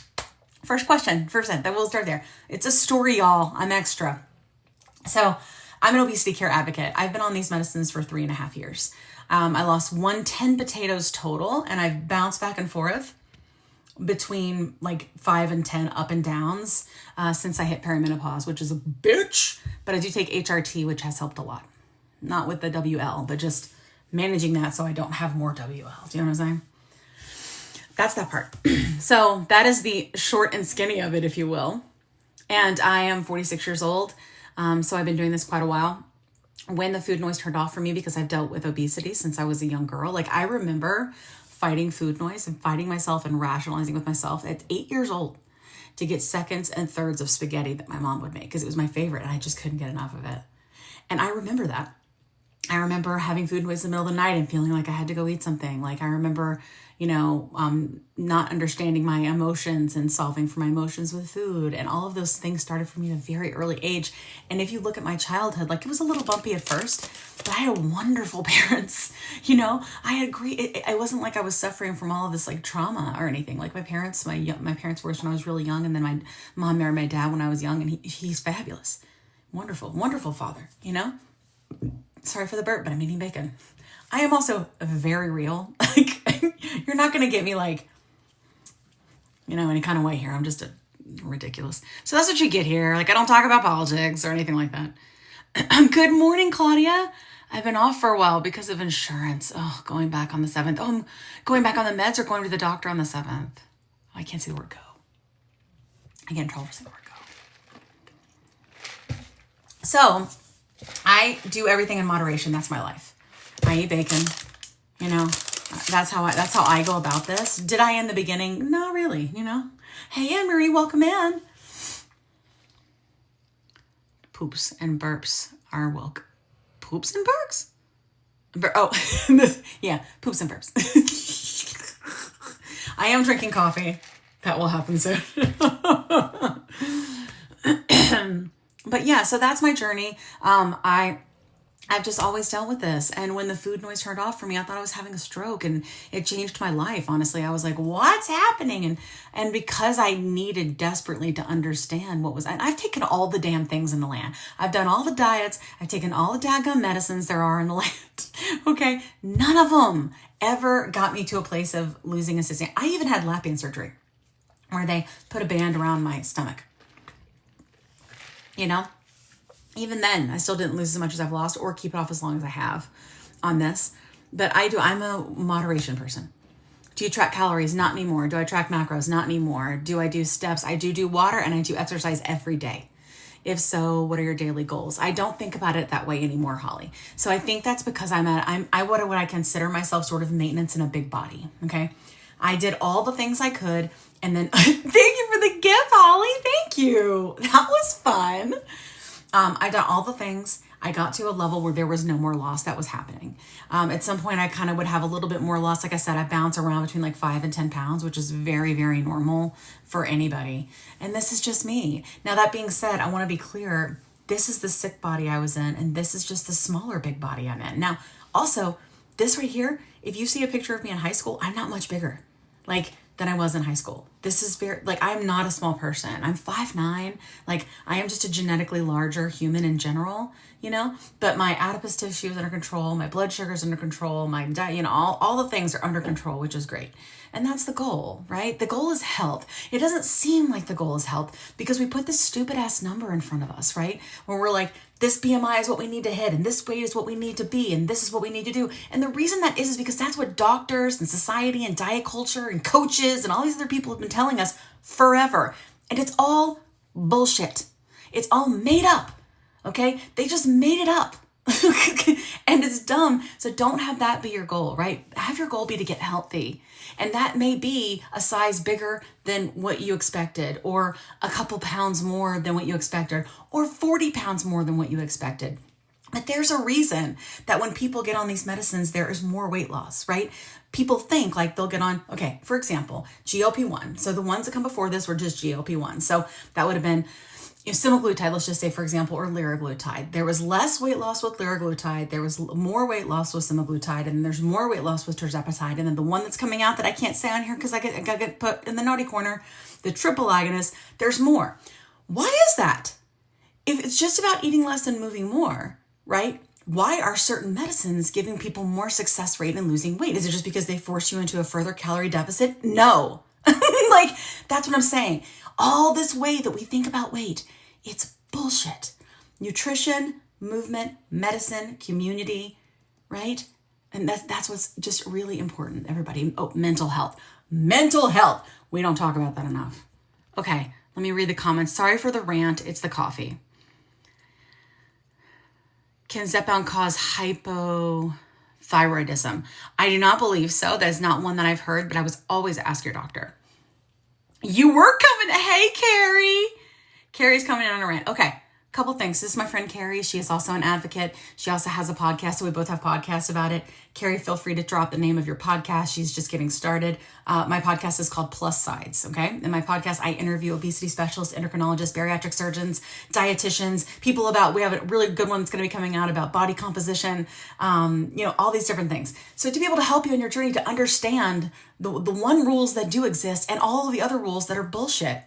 First question, that we'll start there. It's a story, y'all. I'm extra. So I'm an obesity care advocate. I've been on these medicines for 3.5 years. I lost 110 potatoes total, and I've bounced back and forth. between like 5 and 10 up and downs since I hit perimenopause, which is a bitch. But I do take HRT, which has helped a lot. Not with the WL, but just managing that so I don't have more WL. Do you know what I'm saying? That's that part. So that is the short and skinny of it, if you will. And I am 46 years old. So I've been doing this quite a while. When the food noise turned off for me, because I've dealt with obesity since I was a young girl, like I remember fighting food noise and fighting myself and rationalizing with myself at 8 years old to get seconds and thirds of spaghetti that my mom would make because it was my favorite and I just couldn't get enough of it. And I remember that. I remember having food noise in the middle of the night and feeling like I had to go eat something. Like I remember, not understanding my emotions and solving for my emotions with food. And all of those things started for me at a very early age. And if you look at my childhood, like it was a little bumpy at first, but I had wonderful parents. I had great, it wasn't like I was suffering from all of this like trauma or anything. Like my parents were when I was really young. And then my mom married my dad when I was young, and he's fabulous. Wonderful, wonderful father, Sorry for the burp, but I'm eating bacon. I am also very real. Like, you're not going to get me like, any kind of way here. I'm just ridiculous. So that's what you get here. Like, I don't talk about politics or anything like that. Good morning, Claudia. I've been off for a while because of insurance. Oh, going back on the 7th. Oh, I'm going back on the meds or going to the doctor on the 7th. Oh, I can't see the word go. I get in trouble for saying the word go. So I do everything in moderation. That's my life. I eat bacon. That's how I go about this. Did I in the beginning? Not really. Hey, Anne-Marie, welcome in. Poops and burps are welcome. Poops and burps? Yeah, poops and burps. I am drinking coffee. That will happen soon. But yeah, so that's my journey. I've just always dealt with this. And when the food noise turned off for me, I thought I was having a stroke, and it changed my life. Honestly, I was like, what's happening? And because I needed desperately to understand what was, and I've taken all the damn things in the land. I've done all the diets. I've taken all the daggum medicines there are in the land. Okay. None of them ever got me to a place of losing a system. I even had lap band surgery where they put a band around my stomach. Even then, I still didn't lose as much as I've lost or keep it off as long as I have on this. But I'm a moderation person. Do you track calories? Not anymore. Do I track macros? Not anymore. Do I do steps? I do water, and I do exercise every day. If so, what are your daily goals? I don't think about it that way anymore, Holly. So I think that's because what I consider myself sort of maintenance in a big body. Okay. I did all the things I could. And then thank you for the gift, Holly. Thank you. That was fun. I did all the things. I got to a level where there was no more loss that was happening. At some point, I kind of would have a little bit more loss. Like I said, I bounce around between like 5 and 10 pounds, which is very, very normal for anybody. And this is just me. Now, that being said, I want to be clear. This is the sick body I was in, and this is just the smaller big body I'm in. Now, also, this right here, if you see a picture of me in high school, I'm not much bigger than I was in high school. This is I'm not a small person. I'm 5'9". Like, I am just a genetically larger human in general, but my adipose tissue is under control. My blood sugar is under control. My diet, all the things are under control, which is great. And that's the goal, right? The goal is health. It doesn't seem like the goal is health because we put this stupid ass number in front of us, right? Where we're like, this BMI is what we need to hit, and this weight is what we need to be, and this is what we need to do. And the reason that is because that's what doctors and society and diet culture and coaches and all these other people have been telling us forever. And it's all bullshit. It's all made up, okay? They just made it up. And it's dumb. So don't have that be your goal, right? Have your goal be to get healthy. And that may be a size bigger than what you expected, or a couple pounds more than what you expected, or 40 pounds more than what you expected. But there's a reason that when people get on these medicines, there is more weight loss, right? People think like they'll get on, okay, for example, GLP-1. So the ones that come before this were just GLP-1. So that would have been semaglutide, let's just say, for example, or liraglutide. There was less weight loss with liraglutide. There was more weight loss with semaglutide, and there's more weight loss with tirzepatide. And then the one that's coming out that I can't say on here because I got to get put in the naughty corner, the triple agonist, there's more. Why is that? If it's just about eating less and moving more, right? Why are certain medicines giving people more success rate in losing weight? Is it just because they force you into a further calorie deficit? No. Like, that's what I'm saying. All this way that we think about weight, it's bullshit. Nutrition, movement, medicine, community, right? And that's what's just really important, everybody. Oh, mental health. Mental health. We don't talk about that enough. Okay, let me read the comments. Sorry for the rant. It's the coffee. Can Zepbound cause hypothyroidism? I do not believe so. That is not one that I've heard, but I was always ask your doctor. You were coming. Hey, Carrie. Carrie's coming in on a rant. Okay. Couple things. This is my friend Carrie. She is also an advocate. She also has a podcast, so we both have podcasts about it. Carrie, feel free to drop the name of your podcast. She's just getting started. My podcast is called Plus Sides, okay? In my podcast, I interview obesity specialists, endocrinologists, bariatric surgeons, dietitians, people about, we have a really good one that's going to be coming out about body composition, all these different things. So to be able to help you on your journey to understand the one rules that do exist and all of the other rules that are bullshit.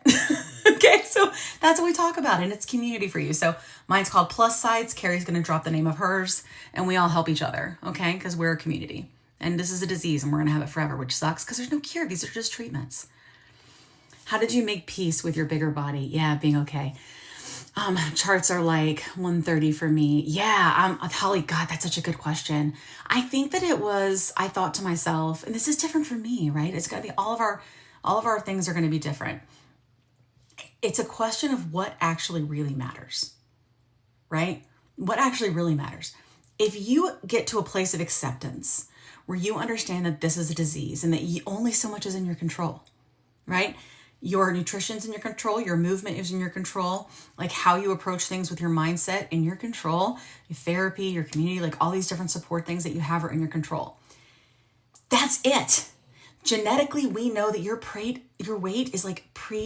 Okay, so that's what we talk about, and it's community for you. So mine's called Plus Sides. Carrie's going to drop the name of hers, and we all help each other, okay? Because we're a community. And this is a disease, and we're going to have it forever, which sucks because there's no cure. These are just treatments. How did you make peace with your bigger body? Yeah, being okay. Charts are like 130 for me. Yeah, Holly, God, that's such a good question. I think that I thought to myself, and this is different for me, right? It's got to be all of our things are going to be different. It's a question of what actually really matters, right? What actually really matters. If you get to a place of acceptance where you understand that this is a disease and that only so much is in your control, right? Your nutrition's in your control, your movement is in your control, like how you approach things with your mindset in your control, your therapy, your community, like all these different support things that you have are in your control. That's it. Genetically, we know that your weight is like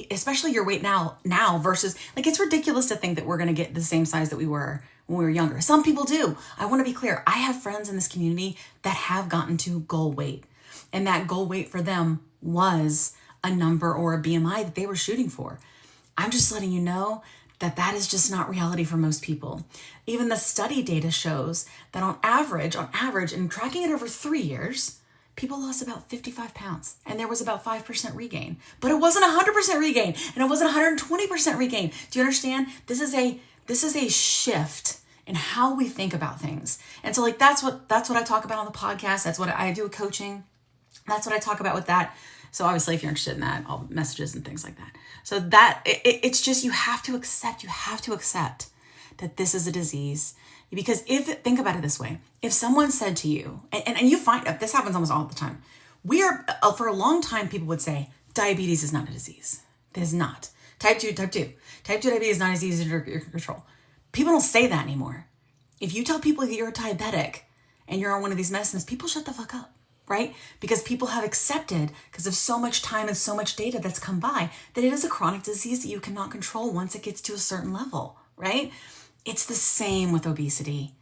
especially your weight now versus, like, it's ridiculous to think that we're going to get the same size that we were when we were younger. Some people do. I want to be clear. I have friends in this community that have gotten to goal weight, and that goal weight for them was a number or a BMI that they were shooting for. I'm just letting you know that is just not reality for most people. Even the study data shows that on average, and tracking it over 3 years, people lost about 55 pounds, and there was about 5% regain, but it wasn't 100% regain, and it wasn't 120% regain. Do you understand? This is a shift in how we think about things. And so, like, that's what I talk about on the podcast. That's what I do with coaching. That's what I talk about with that. So obviously, if you're interested in that, all messages and things like that. So that it's just, you have to accept that this is a disease. Because think about it this way, if someone said to you, and you find out, this happens almost all the time, for a long time, people would say, diabetes is not a disease. It is not. Type 2 diabetes is not a disease under your control. People don't say that anymore. If you tell people that you're a diabetic and you're on one of these medicines, people shut the fuck up, right? Because people have accepted, because of so much time and so much data that's come by, that it is a chronic disease that you cannot control once it gets to a certain level, right? It's the same with obesity.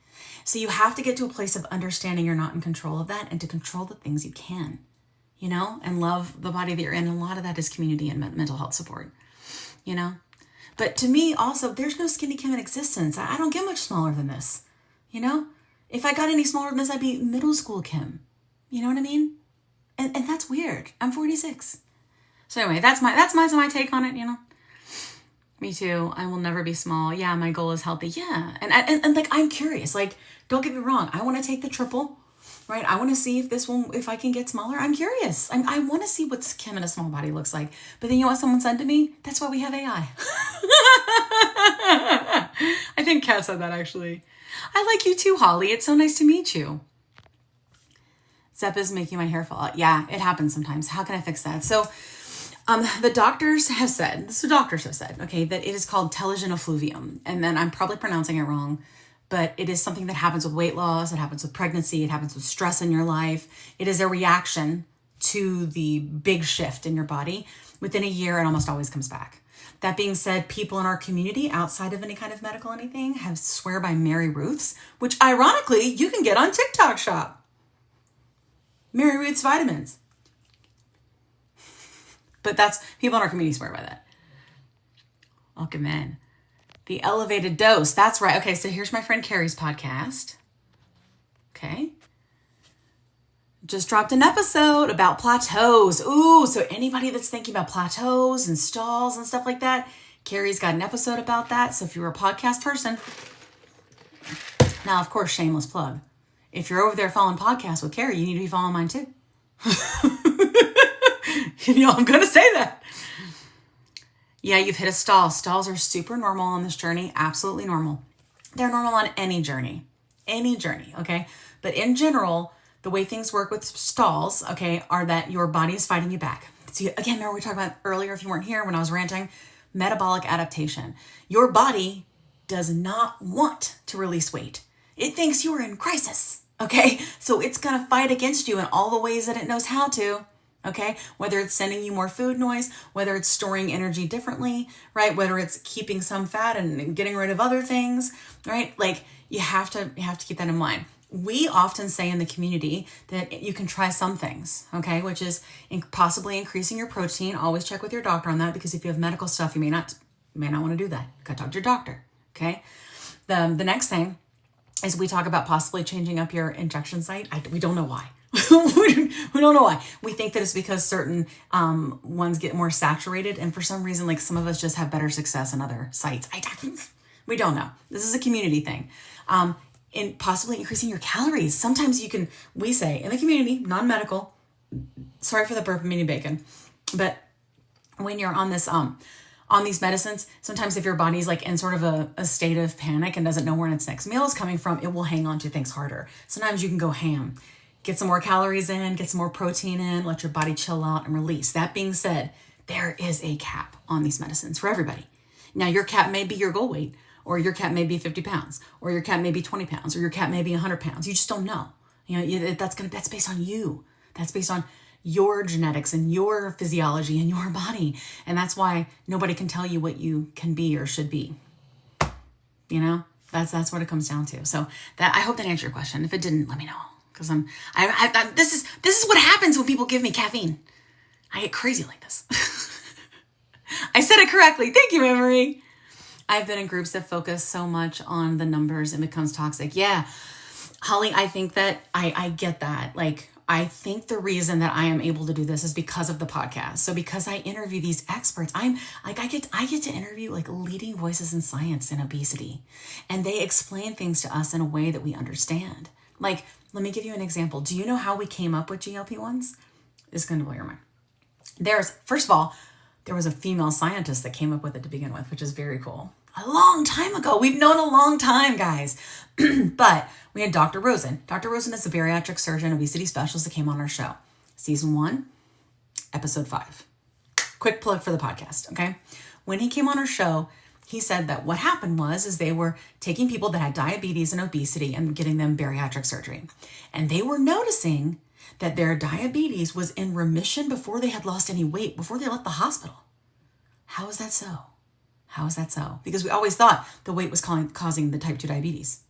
So you have to get to a place of understanding you're not in control of that, and to control the things you can, and love the body that you're in. And a lot of that is community and mental health support, But to me also, there's no skinny Kim in existence. I don't get much smaller than this, If I got any smaller than this, I'd be middle school Kim. You know what I mean? And that's weird. I'm 46. So anyway, that's my take on it, Me too. I will never be small. Yeah, my goal is healthy. Yeah. And like, I'm curious. Like, don't get me wrong. I want to take the triple, right? I want to see if I can get smaller. I'm curious. I want to see what Kim in a small body looks like. But then you know what someone said to me? That's why we have AI. I think Kat said that, actually. I like you too, Holly. It's so nice to meet you. Zep is making my hair fall out. Yeah, it happens sometimes. How can I fix that? So the doctors have said, okay, that it is called telogen effluvium. And then I'm probably pronouncing it wrong, but it is something that happens with weight loss. It happens with pregnancy. It happens with stress in your life. It is a reaction to the big shift in your body. Within a year, it almost always comes back. That being said, people in our community, outside of any kind of medical anything, have swear by Mary Ruth's, which ironically, you can get on TikTok Shop. Mary Ruth's vitamins. But people in our community swear by that. Welcome in. The elevated dose. That's right. Okay, so here's my friend Carrie's podcast. Okay. just dropped an episode about plateaus. Ooh, so anybody that's thinking about plateaus and stalls and stuff like that, Carrie's got an episode about that. So if you're a podcast person, now, of course, shameless plug. If you're over there following podcasts with Carrie, you need to be following mine too. I'm going to say that. Yeah, you've hit a stall. Stalls are super normal on this journey. Absolutely normal. They're normal on any journey, okay? But in general, the way things work with stalls, okay, are that your body is fighting you back. So again, remember we talked about earlier, if you weren't here when I was ranting, metabolic adaptation. Your body does not want to release weight. It thinks you're in crisis, okay? So it's going to fight against you in all the ways that it knows how to, okay? Whether it's sending you more food noise, whether it's storing energy differently, right? Whether it's keeping some fat and getting rid of other things, right? Like you have to keep that in mind. We often say in the community that you can try some things, okay? Which is possibly increasing your protein. Always check with your doctor on that, because if you have medical stuff, you may not want to do that. You gotta talk to your doctor, okay? The next thing is we talk about possibly changing up your injection site. We don't know why. We don't know why. We think that it's because certain ones get more saturated, and for some reason, like some of us just have better success in other sites. We don't know. This is a community thing. In possibly increasing your calories. Sometimes we say in the community, non-medical, sorry for the burp and mini bacon, but when you're on this, on these medicines, sometimes if your body's like in sort of a state of panic and doesn't know where its next meal is coming from, it will hang on to things harder. Sometimes you can go ham, get some more calories in, get some more protein in, let your body chill out and release. That being said, there is a cap on these medicines for everybody. Now your cap may be your goal weight, or your cap may be 50 pounds, or your cap may be 20 pounds, or your cap may be 100 pounds. You just don't know. That's based on you. That's based on your genetics and your physiology and your body. And that's why nobody can tell you what you can be or should be. That's what it comes down to. So I hope that answered your question. If it didn't, let me know. Because this is what happens when people give me caffeine. I get crazy like this. I said it correctly. Thank you, Emery. I've been in groups that focus so much on the numbers and becomes toxic. Yeah, Holly, I think that I get that. Like, I think the reason that I am able to do this is because of the podcast. So because I interview these experts, I get to interview like leading voices in science and obesity, and they explain things to us in a way that we understand. Like, let me give you an example. Do you know how we came up with GLP-1s? It's going to blow your mind. First of all, there was a female scientist that came up with it to begin with, which is very cool. A long time ago. We've known a long time, guys. But we had Dr. Rosen. Dr. Rosen is a bariatric surgeon, obesity specialist that came on our show. Season 1, episode 5. Quick plug for the podcast, okay? When he came on our show, he said that what happened is they were taking people that had diabetes and obesity and getting them bariatric surgery. And they were noticing that their diabetes was in remission before they had lost any weight, before they left the hospital. How is that so? Because we always thought the weight was causing the type 2 diabetes.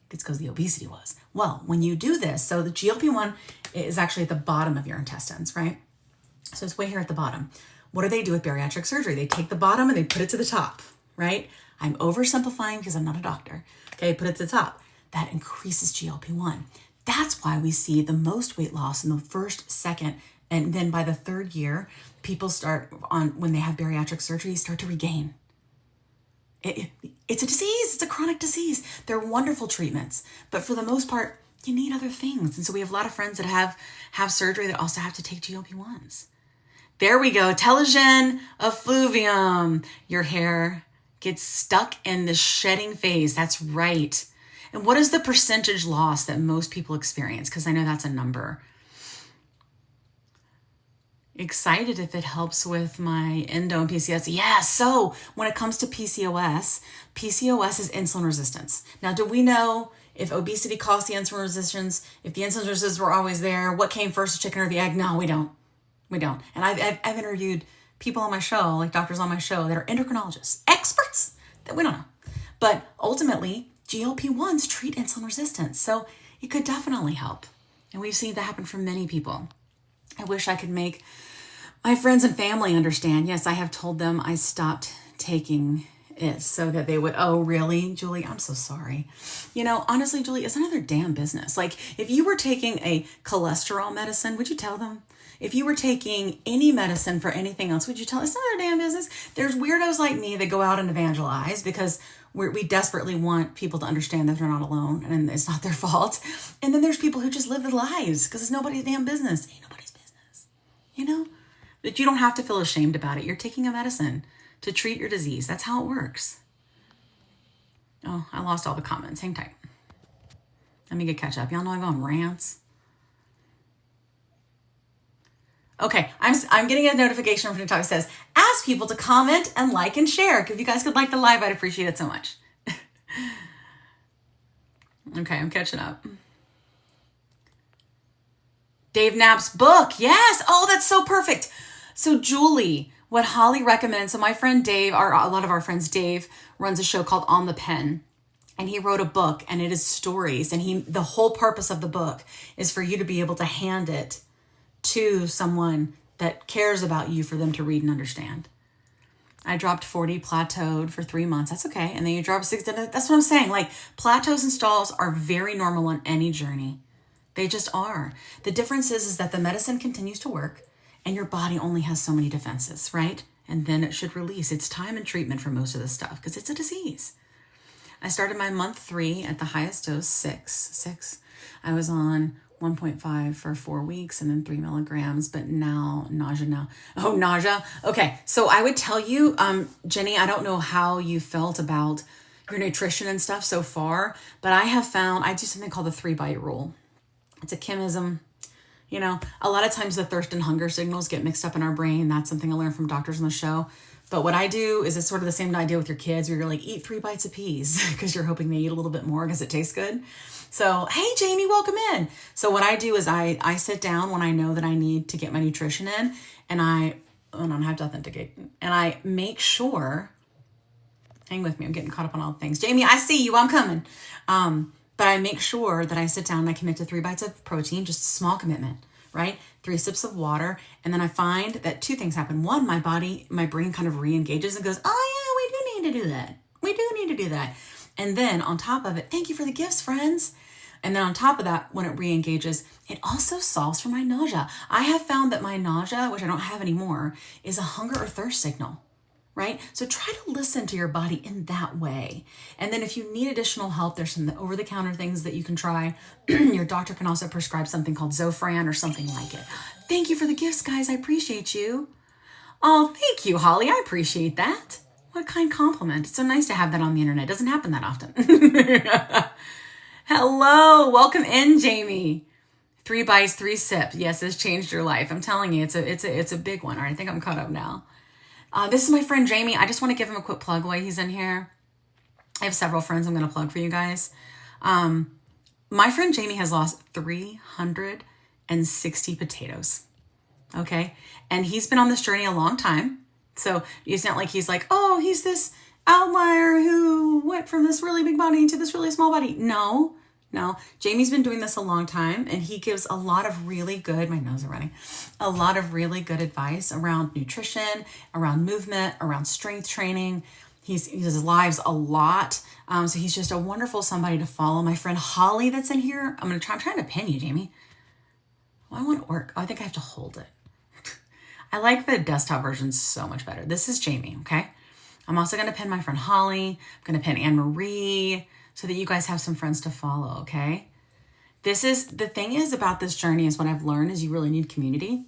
It's because the obesity was. Well, when you do this, so the GLP-1 is actually at the bottom of your intestines, right? So it's way here at the bottom. What do they do with bariatric surgery? They take the bottom and they put it to the top, right? I'm oversimplifying because I'm not a doctor. Okay, put it to the top. That increases GLP-1. That's why we see the most weight loss in the first, second, and then by the third year, people when they have bariatric surgery, start to regain. It's a disease. It's a chronic disease. They're wonderful treatments. But for the most part, you need other things. And so we have a lot of friends that have surgery that also have to take GLP-1s. There we go. Telogen effluvium. Your hair gets stuck in the shedding phase. That's right. And what is the percentage loss that most people experience? Because I know that's a number. Excited if it helps with my endo and PCOS. Yeah, so when it comes to PCOS is insulin resistance. Now, do we know if obesity caused the insulin resistance? If the insulin resistance were always there, what came first, the chicken or the egg? No, we don't. And I've interviewed people on my show, like doctors on my show, that are endocrinologists, experts that we don't know. But ultimately, GLP-1s treat insulin resistance. So it could definitely help. And we've seen that happen for many people. I wish I could make my friends and family understand. Yes, I have told them I stopped taking is so that they would, oh, really, Julie? I'm so sorry. You know, honestly, Julie, it's none of their damn business. Like, if you were taking a cholesterol medicine, would you tell them? If you were taking any medicine for anything else, would you tell? It's none of their damn business. There's weirdos like me that go out and evangelize because we desperately want people to understand that they're not alone and it's not their fault. And then there's people who just live their lives because it's nobody's damn business. Ain't nobody's business, you know? But you don't have to feel ashamed about it. You're taking a medicine to treat your disease. That's how it works. Oh, I lost all the comments. Hang tight. Let me get catch up. Y'all know I go on rants. Okay, I'm getting a notification from TikTok that says, ask people to comment and like and share. If you guys could like the live, I'd appreciate it so much. Okay, I'm catching up. Dave Knapp's book. Yes. Oh, that's so perfect. So Julie, what Holly recommends, so my friend Dave, a lot of our friends, Dave runs a show called On the Pen. And he wrote a book and it is stories. And the whole purpose of the book is for you to be able to hand it to someone that cares about you for them to read and understand. I dropped 40, plateaued for 3 months. That's okay. And then you drop 60. That's what I'm saying. Like, plateaus and stalls are very normal on any journey. They just are. The difference is that the medicine continues to work and your body only has so many defenses, right? And then it should release. It's time and treatment for most of this stuff because it's a disease. I started my month 3 at the highest dose, 6. I was on 1.5 for 4 weeks and then 3 milligrams, but now nausea now. Oh, nausea. Okay. So I would tell you, Jenny, I don't know how you felt about your nutrition and stuff so far, but I have found, I do something called the 3-bite rule. It's a chemism. You know, a lot of times the thirst and hunger signals get mixed up in our brain. That's something I learned from doctors on the show. But what I do is it's sort of the same idea with your kids where you're like, eat 3 bites of peas because you're hoping they eat a little bit more because it tastes good. So, hey, Jamie, welcome in. So what I do is I sit down when I know that I need to get my nutrition in and I don't have to authenticate. And I make sure, hang with me, I'm getting caught up on all the things. Jamie, I see you, I'm coming. But I make sure that I sit down and I commit to 3 bites of protein, just a small commitment, right? 3 sips of water. And then I find that 2 things happen. One, my brain kind of re-engages and goes, oh yeah, we do need to do that. We do need to do that. And then on top of it, thank you for the gifts, friends. And then on top of that, when it re-engages, it also solves for my nausea. I have found that my nausea, which I don't have anymore, is a hunger or thirst signal, right? So try to listen to your body in that way. And then if you need additional help, there's some over-the-counter things that you can try. Your doctor can also prescribe something called Zofran or something like it. Thank you for the gifts, guys. I appreciate you. Oh, thank you, Holly. I appreciate that. What a kind compliment. It's so nice to have that on the internet. It doesn't happen that often. Hello, welcome in, Jamie. 3 bites, 3 sips. Yes, it's changed your life. I'm telling you, it's a big one. All right, I think I'm caught up now. This is my friend Jamie. I just want to give him a quick plug while he's in here. I have several friends I'm going to plug for you guys. My friend Jamie has lost 360 potatoes. Okay, and he's been on this journey a long time. So it's not like he's like, oh, he's this outlier who went from this really big body to this really small body. No. Jamie's been doing this a long time and he gives a lot of really good, my nose is running, a lot of really good advice around nutrition, around movement, around strength training. He does lives a lot. So he's just a wonderful somebody to follow. My friend Holly that's in here, I'm trying to pin you, Jamie. Well, I want it to work. Oh, I think I have to hold it. I like the desktop version so much better. This is Jamie, okay? I'm also going to pin my friend Holly. I'm going to pin Anne-Marie so that you guys have some friends to follow, okay? The thing is about this journey is what I've learned is you really need community.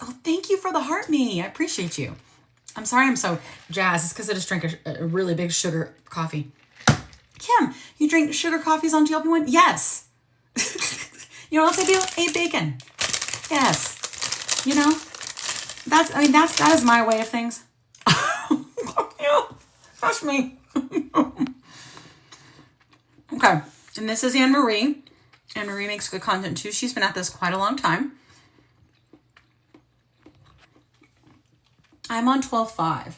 Oh, thank you for the heart me. I appreciate you. I'm sorry I'm so jazzed. It's because I just drank a really big sugar coffee. Kim, you drink sugar coffees on GLP-1? Yes. You know what else I do? Ate bacon. Yes. You know, that is my way of things. That's me. Okay, and this is Anne-Marie. Anne-Marie makes good content too. She's been at this quite a long time. I'm on 12.5.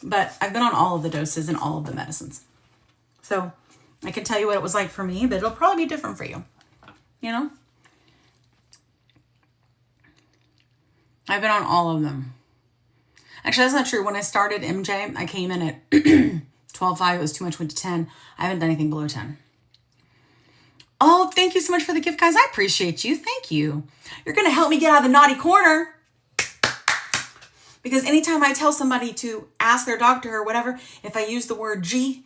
But I've been on all of the doses and all of the medicines. So I can tell you what it was like for me, but it'll probably be different for you. You know? I've been on all of them. Actually, that's not true. When I started MJ, I came in at 12.5. It was too much, went to 10. I haven't done anything below 10. Oh, thank you so much for the gift, guys. I appreciate you. Thank you. You're going to help me get out of the naughty corner. Because anytime I tell somebody to ask their doctor or whatever, if I use the word GO,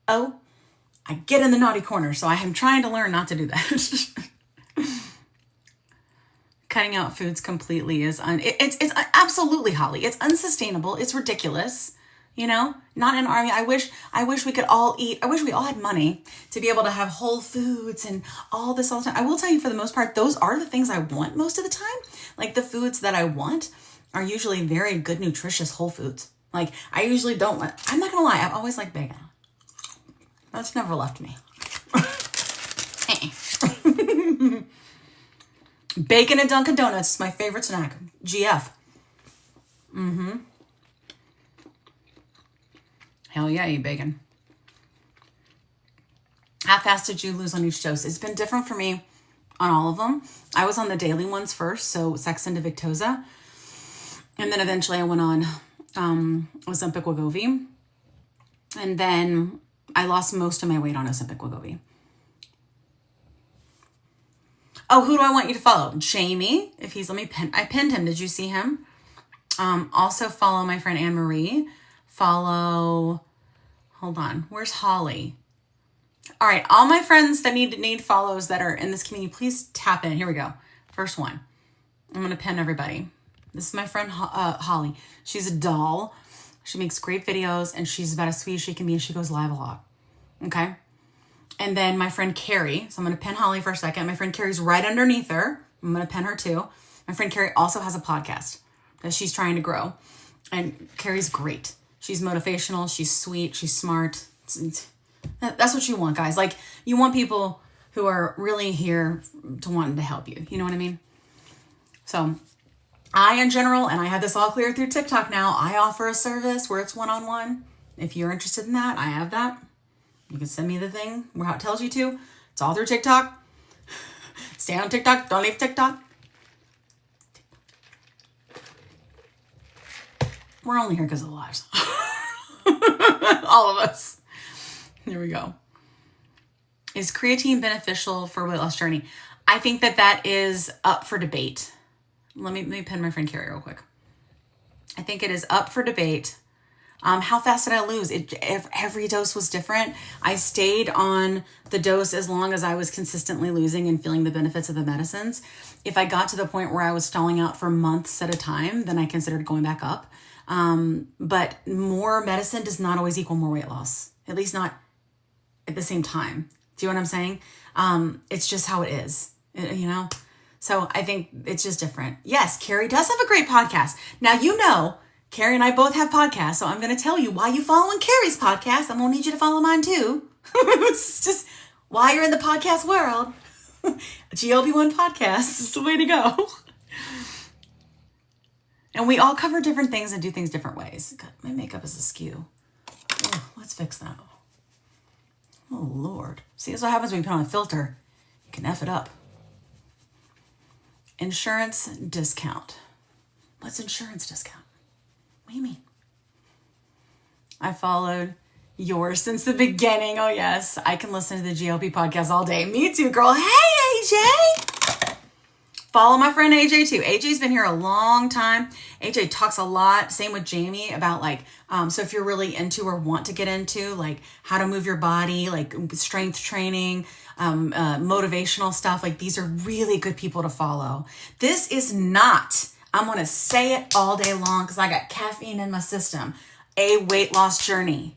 I get in the naughty corner. So I am trying to learn not to do that. Cutting out foods completely is, it's absolutely, Holly. It's unsustainable. It's ridiculous. You know, not an army. I wish we could all eat. I wish we all had money to be able to have whole foods and all this all the time. I will tell you, for the most part, those are the things I want most of the time. Like the foods that I want are usually very good, nutritious whole foods. Like I usually don't want, I'm not gonna lie, I've always liked bacon. That's never left me. Bacon and Dunkin' Donuts is my favorite snack. GF. Hell yeah, I eat bacon. How fast did you lose on each dose? It's been different for me on all of them. I was on the daily ones first, so Sexton to Victoza. And then eventually I went on Ozempic Wegovy. And then I lost most of my weight on Ozempic Wegovy. Oh, who do I want you to follow? Jamie, if he's, I pinned him. Did you see him? Also follow my friend Anne Marie. Follow, hold on, where's Holly? All right, all my friends that need follows that are in this community, please tap in. Here we go. First one. I'm going to pin everybody. This is my friend Holly. She's a doll. She makes great videos, and she's about as sweet as she can be, and she goes live a lot. Okay? And then my friend Carrie. So I'm going to pin Holly for a second. My friend Carrie's right underneath her. I'm going to pin her too. My friend Carrie also has a podcast that she's trying to grow. And Carrie's great. She's motivational. She's sweet. She's smart. That's what you want, guys. Like, you want people who are really here to want to help you. You know what I mean? So I, in general, and I have this all clear through TikTok now, I offer a service where it's one-on-one. If you're interested in that, I have that. You can send me the thing where how it tells you to. It's all through TikTok. Stay on TikTok. Don't leave TikTok. We're only here because of the lives. All of us. Here we go. Is creatine beneficial for weight loss journey? I think that is up for debate. Let me pin my friend Carrie real quick. I think it is up for debate. How fast did I lose? Every dose was different. I stayed on the dose as long as I was consistently losing and feeling the benefits of the medicines. If I got to the point where I was stalling out for months at a time, then I considered going back up. But more medicine does not always equal more weight loss, at least not at the same time. Do you know what I'm saying? It's just how it is, you know? So I think it's just different. Yes, Carrie does have a great podcast. Now, you know, Carrie and I both have podcasts, so I'm going to tell you why you following Carrie's podcast. I'm going to need you to follow mine too. It's just why you're in the podcast world. GLP-1 podcast is the way to go. And we all cover different things and do things different ways. God, my makeup is askew. Oh, let's fix that. Oh, Lord. See, that's what happens when you put on a filter. You can F it up. Insurance discount. What's insurance discount? What do you mean? I followed yours since the beginning. Oh, yes. I can listen to the GLP podcast all day. Me too, girl. Hey, AJ. Follow my friend AJ too. AJ's been here a long time. AJ talks a lot. Same with Jamie about like, so if you're really into or want to get into like how to move your body, like strength training, motivational stuff, like these are really good people to follow. This is not, I'm going to say it all day long because I got caffeine in my system, a weight loss journey.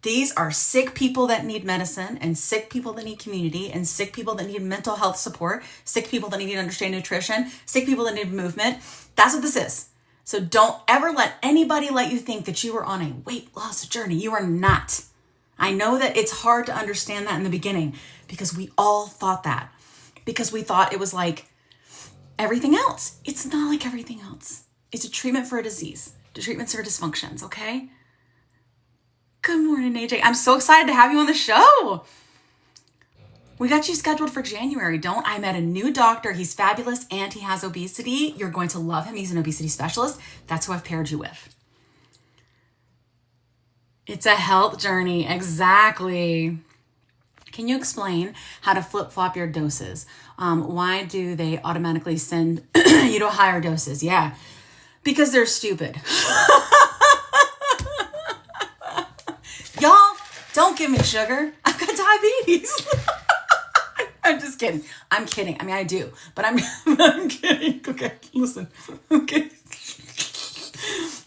These are sick people that need medicine and sick people that need community and sick people that need mental health support, sick people that need to understand nutrition, sick people that need movement. That's what this is. So don't ever let anybody let you think that you are on a weight loss journey. You are not. I know that it's hard to understand that in the beginning because we all thought that. Because we thought it was like everything else. It's not like everything else. It's a treatment for a disease. The treatments for dysfunctions, okay? Good morning, AJ. I'm so excited to have you on the show. We got you scheduled for January. I met a new doctor. He's fabulous and he has obesity. You're going to love him. He's an obesity specialist. That's who I've paired you with. It's a health journey. Exactly. Can you explain how to flip-flop your doses? Why do they automatically send you to higher doses? Yeah, because they're stupid. Y'all, don't give me sugar. I've got diabetes. I'm just kidding. I'm kidding. I mean, I do, but I'm kidding. Okay, listen. Okay.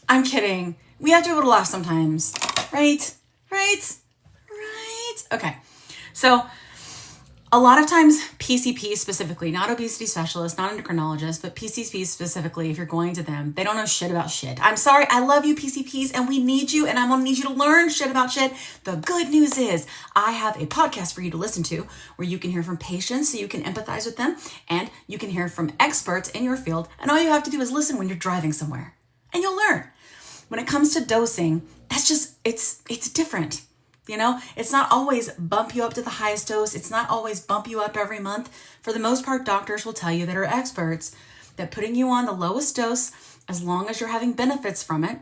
I'm kidding. We have to be able to laugh sometimes. Right? Okay. So a lot of times PCPs specifically, not obesity specialists, not endocrinologists, but PCPs specifically, if you're going to them, they don't know shit about shit. I'm sorry. I love you PCPs and we need you and I'm going to need you to learn shit about shit. The good news is I have a podcast for you to listen to where you can hear from patients so you can empathize with them and you can hear from experts in your field. And all you have to do is listen when you're driving somewhere and you'll learn. When it comes to dosing, that's just, it's different. You know, it's not always bump you up to the highest dose. It's not always bump you up every month. For the most part, doctors will tell you that are experts that putting you on the lowest dose, as long as you're having benefits from it,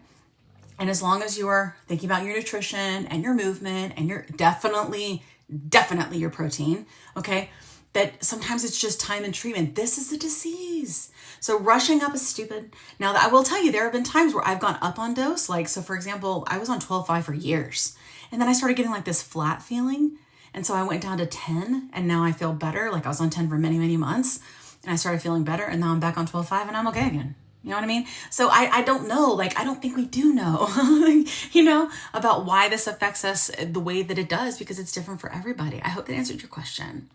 and as long as you are thinking about your nutrition and your movement and your definitely your protein, okay, that sometimes it's just time and treatment. This is a disease. So rushing up is stupid. Now, I will tell you, there have been times where I've gone up on dose. Like, so for example, I was on 12.5 for years. And then I started getting like this flat feeling. And so I went down to 10 and now I feel better. Like I was on 10 for many, many months and I started feeling better. And now I'm back on 12.5 and I'm okay again. You know what I mean? So I don't know, like, I don't think we do know, you know, about why this affects us the way that it does, because it's different for everybody. I hope that answered your question.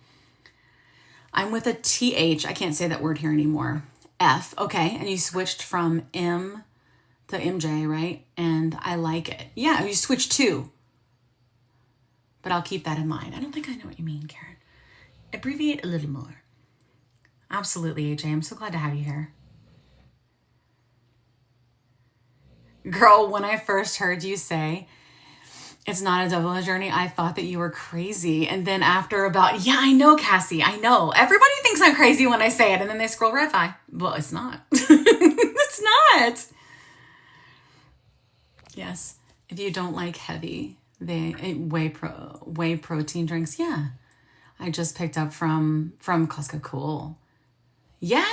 I'm with a TH. I can't say that word here anymore. F. Okay. And you switched from M to MJ, right? And I like it. Yeah. You switched to. But I'll keep that in mind. I don't think I know what you mean, Karen. Abbreviate a little more. Absolutely, AJ. I'm so glad to have you here. Girl, when I first heard you say, it's not a double journey, I thought that you were crazy. And then after about, yeah, I know, Cassie, I know. Everybody thinks I'm crazy when I say it. And then they scroll right by. Well, it's not. It's not. Yes. If you don't like heavy, whey protein drinks. Yeah. I just picked up from Costco. Cool. Yeah.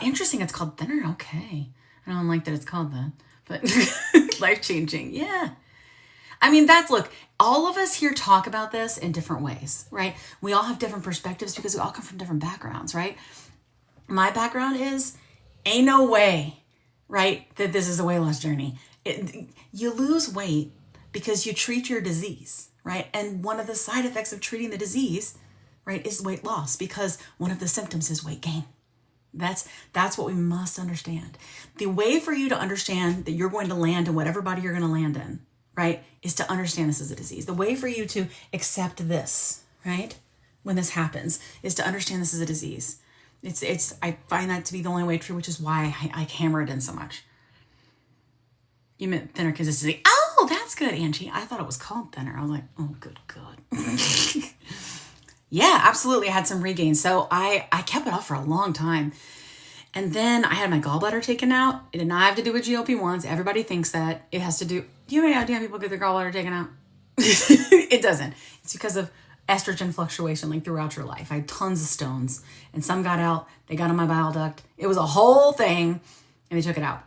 Interesting. It's called thinner. Okay. I don't like that it's called that, but life-changing. Yeah. I mean, look, all of us here talk about this in different ways, right? We all have different perspectives because we all come from different backgrounds, right? My background is, ain't no way, right, that this is a weight loss journey. You lose weight because you treat your disease, right? And one of the side effects of treating the disease, right, is weight loss, because one of the symptoms is weight gain. That's what we must understand. The way for you to understand that you're going to land in whatever body you're going to land in, right, is to understand this is a disease. The way for you to accept this, right, when this happens, is to understand this is a disease. I find that to be the only way true, which is why I hammer it in so much. You meant thinner consistency. Oh, that's good, Angie. I thought it was called thinner. I was like, oh, good God. Yeah, absolutely. I had some regain. So I kept it off for a long time. And then I had my gallbladder taken out. It did not have to do with GLP-1s. Everybody thinks that it has to do. Do you have any idea how people get their gallbladder taken out? It doesn't. It's because of estrogen fluctuation, like throughout your life. I had tons of stones and some got out. They got on my bile duct. It was a whole thing and they took it out.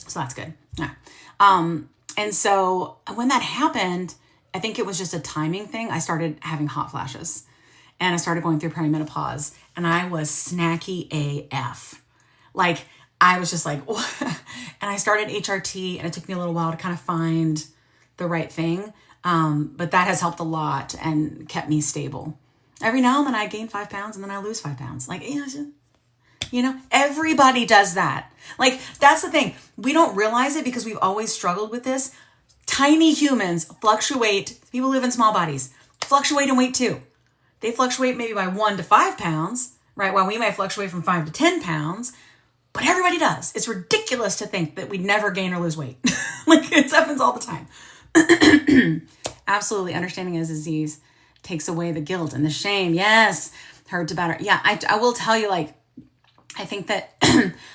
So that's good. Yeah. And so when that happened, I think it was just a timing thing. I started having hot flashes and I started going through perimenopause and I was snacky AF. Like I was just like, and I started HRT and it took me a little while to kind of find the right thing. But that has helped a lot and kept me stable. Every now and then I gain 5 pounds and then I lose 5 pounds. Like, you know, everybody does that. Like, that's the thing. We don't realize it because we've always struggled with this. Tiny humans fluctuate. People who live in small bodies fluctuate in weight too. They fluctuate maybe by 1 to 5 pounds, right? While we might fluctuate from 5 to 10 pounds, but everybody does. It's ridiculous to think that we never gain or lose weight. Like, it happens all the time. Absolutely. Understanding it as a disease takes away the guilt and the shame. Yes. Heard about it. Yeah. I will tell you, like, I think that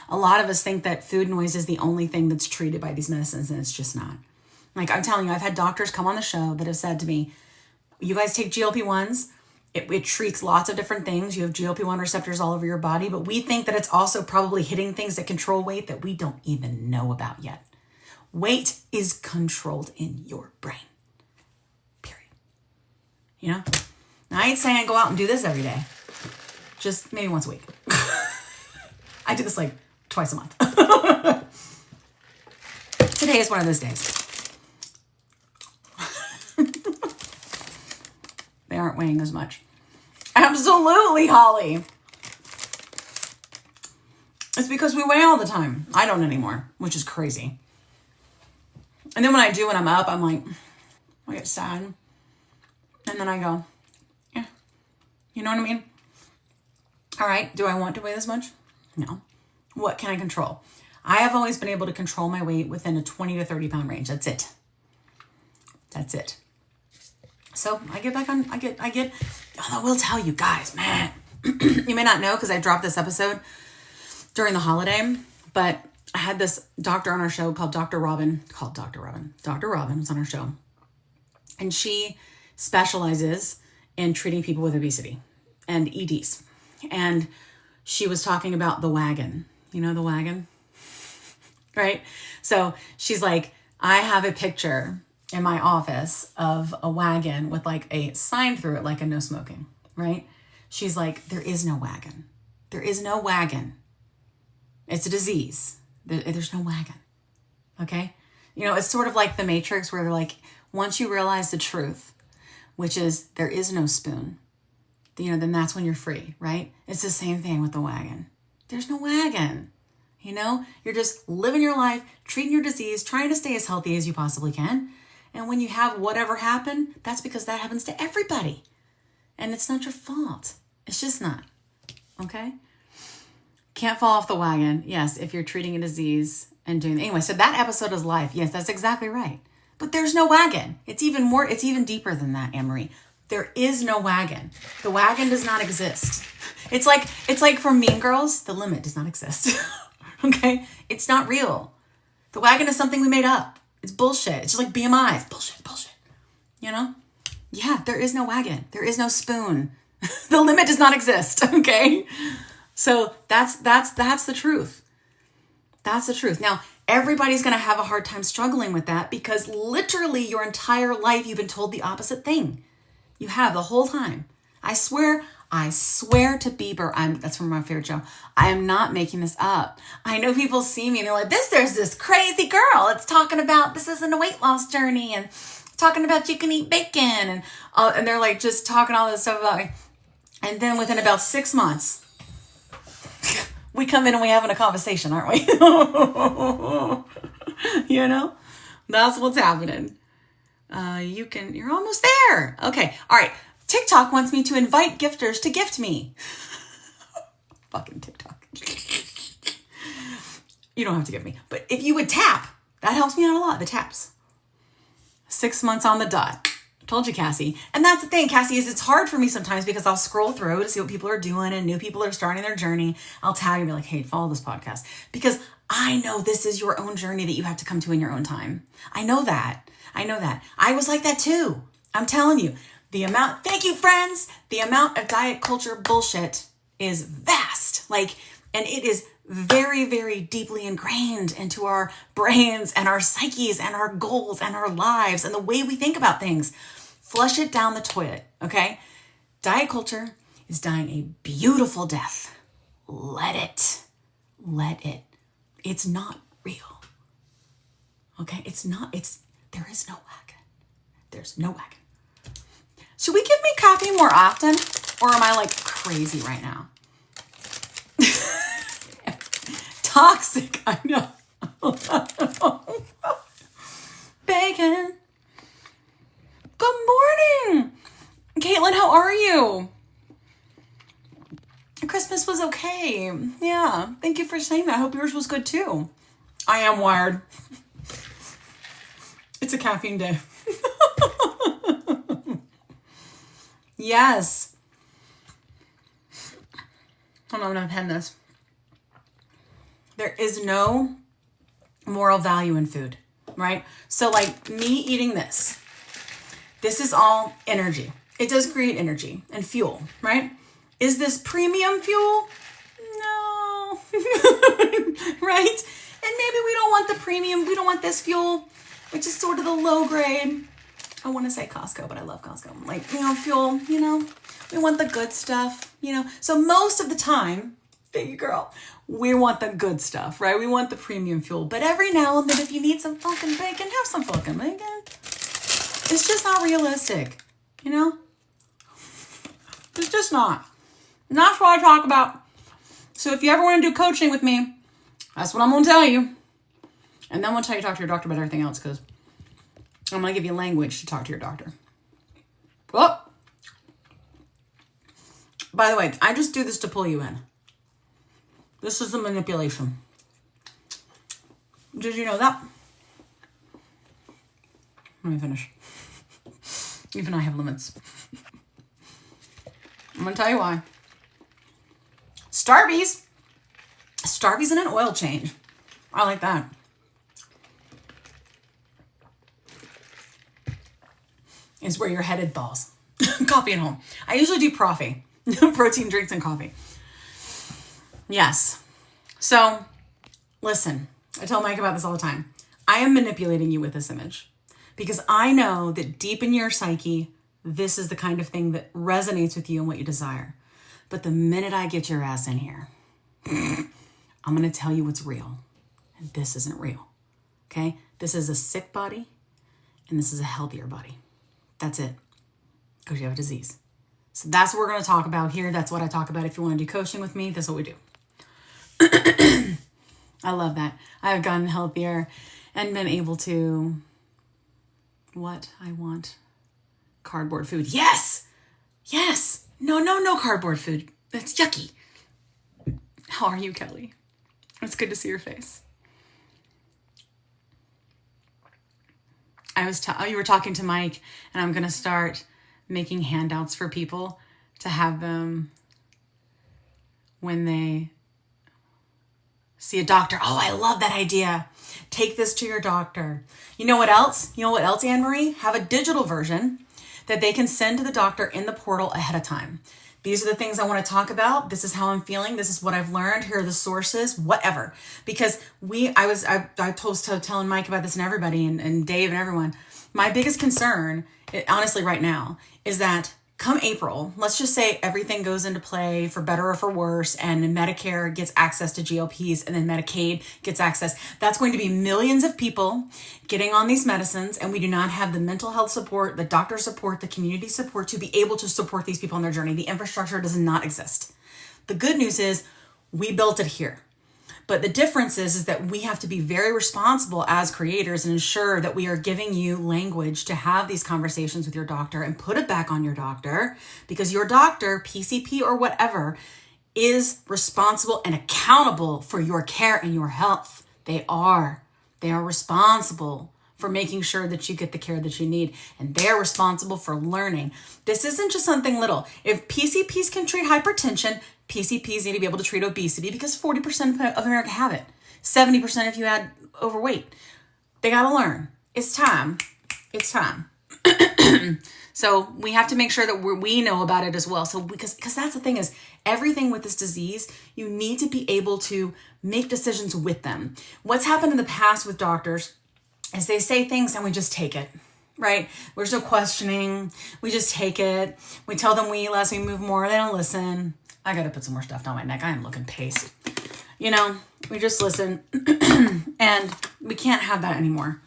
a lot of us think that food noise is the only thing that's treated by these medicines, and it's just not. Like, I'm telling you, I've had doctors come on the show that have said to me, you guys take GLP-1s, it treats lots of different things. You have GLP-1 receptors all over your body, but we think that it's also probably hitting things that control weight that we don't even know about yet. Weight is controlled in your brain. Period. You know? Now, I ain't saying go out and do this every day. Just maybe once a week. I do this like twice a month. Today is one of those days. They aren't weighing as much. Absolutely, Holly. It's because we weigh all the time. I don't anymore, which is crazy. And then when I do, when I'm up, I'm like, I get sad. And then I go, yeah. You know what I mean? All right, do I want to weigh this much? No. What can I control? I have always been able to control my weight within a 20 to 30 pound range. That's it. That's it. So I get back on, I will tell you guys, man, you may not know because I dropped this episode during the holiday, but I had this doctor on our show called Dr. Robin. Dr. Robin was on our show. And she specializes in treating people with obesity and EDs. And she was talking about the wagon. You know the wagon? Right? So she's like, I have a picture in my office of a wagon with like a sign through it, like a no smoking, right? She's like, there is no wagon. There is no wagon. It's a disease. There's no wagon. Okay? You know, it's sort of like the Matrix where they're like, once you realize the truth, which is there is no spoon, you know, then that's when you're free, right? It's the same thing with the wagon. There's no wagon. You know, you're just living your life, treating your disease, trying to stay as healthy as you possibly can. And when you have whatever happen, that's because that happens to everybody. And it's not your fault. It's just not. Okay? Can't fall off the wagon. Yes, if you're treating a disease and doing... Anyway, so that episode is life. Yes, that's exactly right. But there's no wagon. It's even deeper than that, Anne-Marie. There is no wagon. The wagon does not exist. It's like for Mean Girls, the limit does not exist. Okay? It's not real. The wagon is something we made up. It's bullshit. It's just like BMI. It's bullshit. You know? Yeah, there is no wagon. There is no spoon. The limit does not exist. Okay? So that's the truth. That's the truth. Now, everybody's going to have a hard time struggling with that because literally your entire life you've been told the opposite thing. You have the whole time. I swear to Bieber, that's from my favorite show. I am not making this up. I know people see me and they're like, there's this crazy girl. It's talking about, this isn't a weight loss journey and talking about you can eat bacon and they're like just talking all this stuff about me. And then within about 6 months, we come in and we're having a conversation, aren't we? You know, that's what's happening. You're almost there. Okay. All right. TikTok wants me to invite gifters to gift me. Fucking TikTok. You don't have to give me. But if you would tap, that helps me out a lot. The taps. 6 months on the dot. Told you, Cassie. And that's the thing, Cassie, is it's hard for me sometimes because I'll scroll through to see what people are doing and new people are starting their journey. I'll tag and be like, hey, follow this podcast. Because I know this is your own journey that you have to come to in your own time. I know that. I was like that too. I'm telling you. Thank you, friends. The amount of diet culture bullshit is vast. And it is very, very deeply ingrained into our brains and our psyches and our goals and our lives and the way we think about things. Flush it down the toilet, okay? Diet culture is dying a beautiful death. Let it. It's not real. Okay? There is no wagon. There's no wagon. Should we give me coffee more often? Or am I like crazy right now? Toxic, I know. Bacon. Good morning. Caitlin, how are you? Christmas was okay. Yeah, thank you for saying that. I hope yours was good too. I am wired. It's a caffeine day. Yes. Hold on, I'm going to pen this. There is no moral value in food, right? So like me eating this is all energy. It does create energy and fuel, right? Is this premium fuel? No. Right? And maybe we don't want the premium. We don't want this fuel, which is sort of the low grade. I want to say Costco, but I love Costco. Like, fuel, we want the good stuff, So most of the time, thank you, girl, we want the good stuff, right? We want the premium fuel. But every now and then, if you need some fucking bacon, have some fucking bacon. It's just not realistic, It's just not. And that's what I talk about. So if you ever want to do coaching with me, that's what I'm going to tell you. And then we'll tell you to talk to your doctor about everything else, because I'm going to give you language to talk to your doctor. Oh, by the way, I just do this to pull you in. This is the manipulation. Did you know that? Let me finish. Even I have limits. I'm going to tell you why. Starbies. Starbies and an oil change. I like that. Is where your headed falls. Coffee at home. I usually do coffee. Protein drinks and coffee. Yes. So, listen. I tell Mike about this all the time. I am manipulating you with this image because I know that deep in your psyche, this is the kind of thing that resonates with you and what you desire. But the minute I get your ass in here, I'm going to tell you what's real. And this isn't real. Okay? This is a sick body and this is a healthier body. That's it. Because you have a disease. So that's what we're going to talk about here. That's what I talk about. If you want to do coaching with me, that's what we do. I love that. I have gotten healthier and been able to, what I want, cardboard food. Yes. Yes. No cardboard food. That's yucky. How are you, Kelly? It's good to see your face. You were talking to Mike, and I'm going to start making handouts for people to have them when they see a doctor. Oh, I love that idea. Take this to your doctor. You know what else? Anne Marie? Have a digital version that they can send to the doctor in the portal ahead of time. These are the things I want to talk about. This is how I'm feeling. This is what I've learned. Here are the sources, whatever. Because I was telling Mike about this and everybody and Dave and everyone. My biggest concern, honestly, right now, is that come April, let's just say everything goes into play for better or for worse, and Medicare gets access to GLPs, and then Medicaid gets access. That's going to be millions of people getting on these medicines, and we do not have the mental health support, the doctor support, the community support to be able to support these people on their journey. The infrastructure does not exist. The good news is we built it here. But the difference is that we have to be very responsible as creators and ensure that we are giving you language to have these conversations with your doctor and put it back on your doctor, because your doctor, PCP or whatever, is responsible and accountable for your care and your health. They are responsible for making sure that you get the care that you need, and they're responsible for learning. This isn't just something little. If PCPs can treat hypertension, PCPs need to be able to treat obesity, because 40% of America have it. 70% if you had overweight. They got to learn. It's time. It's time. So we have to make sure that we know about it as well. So because that's the thing is, everything with this disease, you need to be able to make decisions with them. What's happened in the past with doctors is they say things and we just take it. Right? There's no questioning. We just take it. We tell them we eat less, we move more. They don't listen. I got to put some more stuff down my neck. I am looking paced. We just listen. And we can't have that anymore.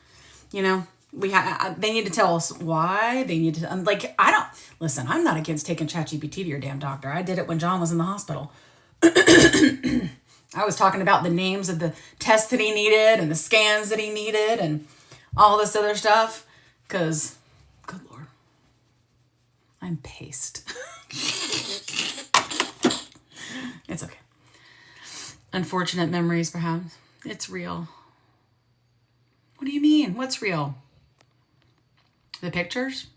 They need to tell us why. They need to, I'm not against taking ChatGPT to your damn doctor. I did it when John was in the hospital. I was talking about the names of the tests that he needed and the scans that he needed and all this other stuff. Because, good Lord, I'm paced. It's okay. Unfortunate memories, perhaps. It's real. What do you mean? What's real? The pictures?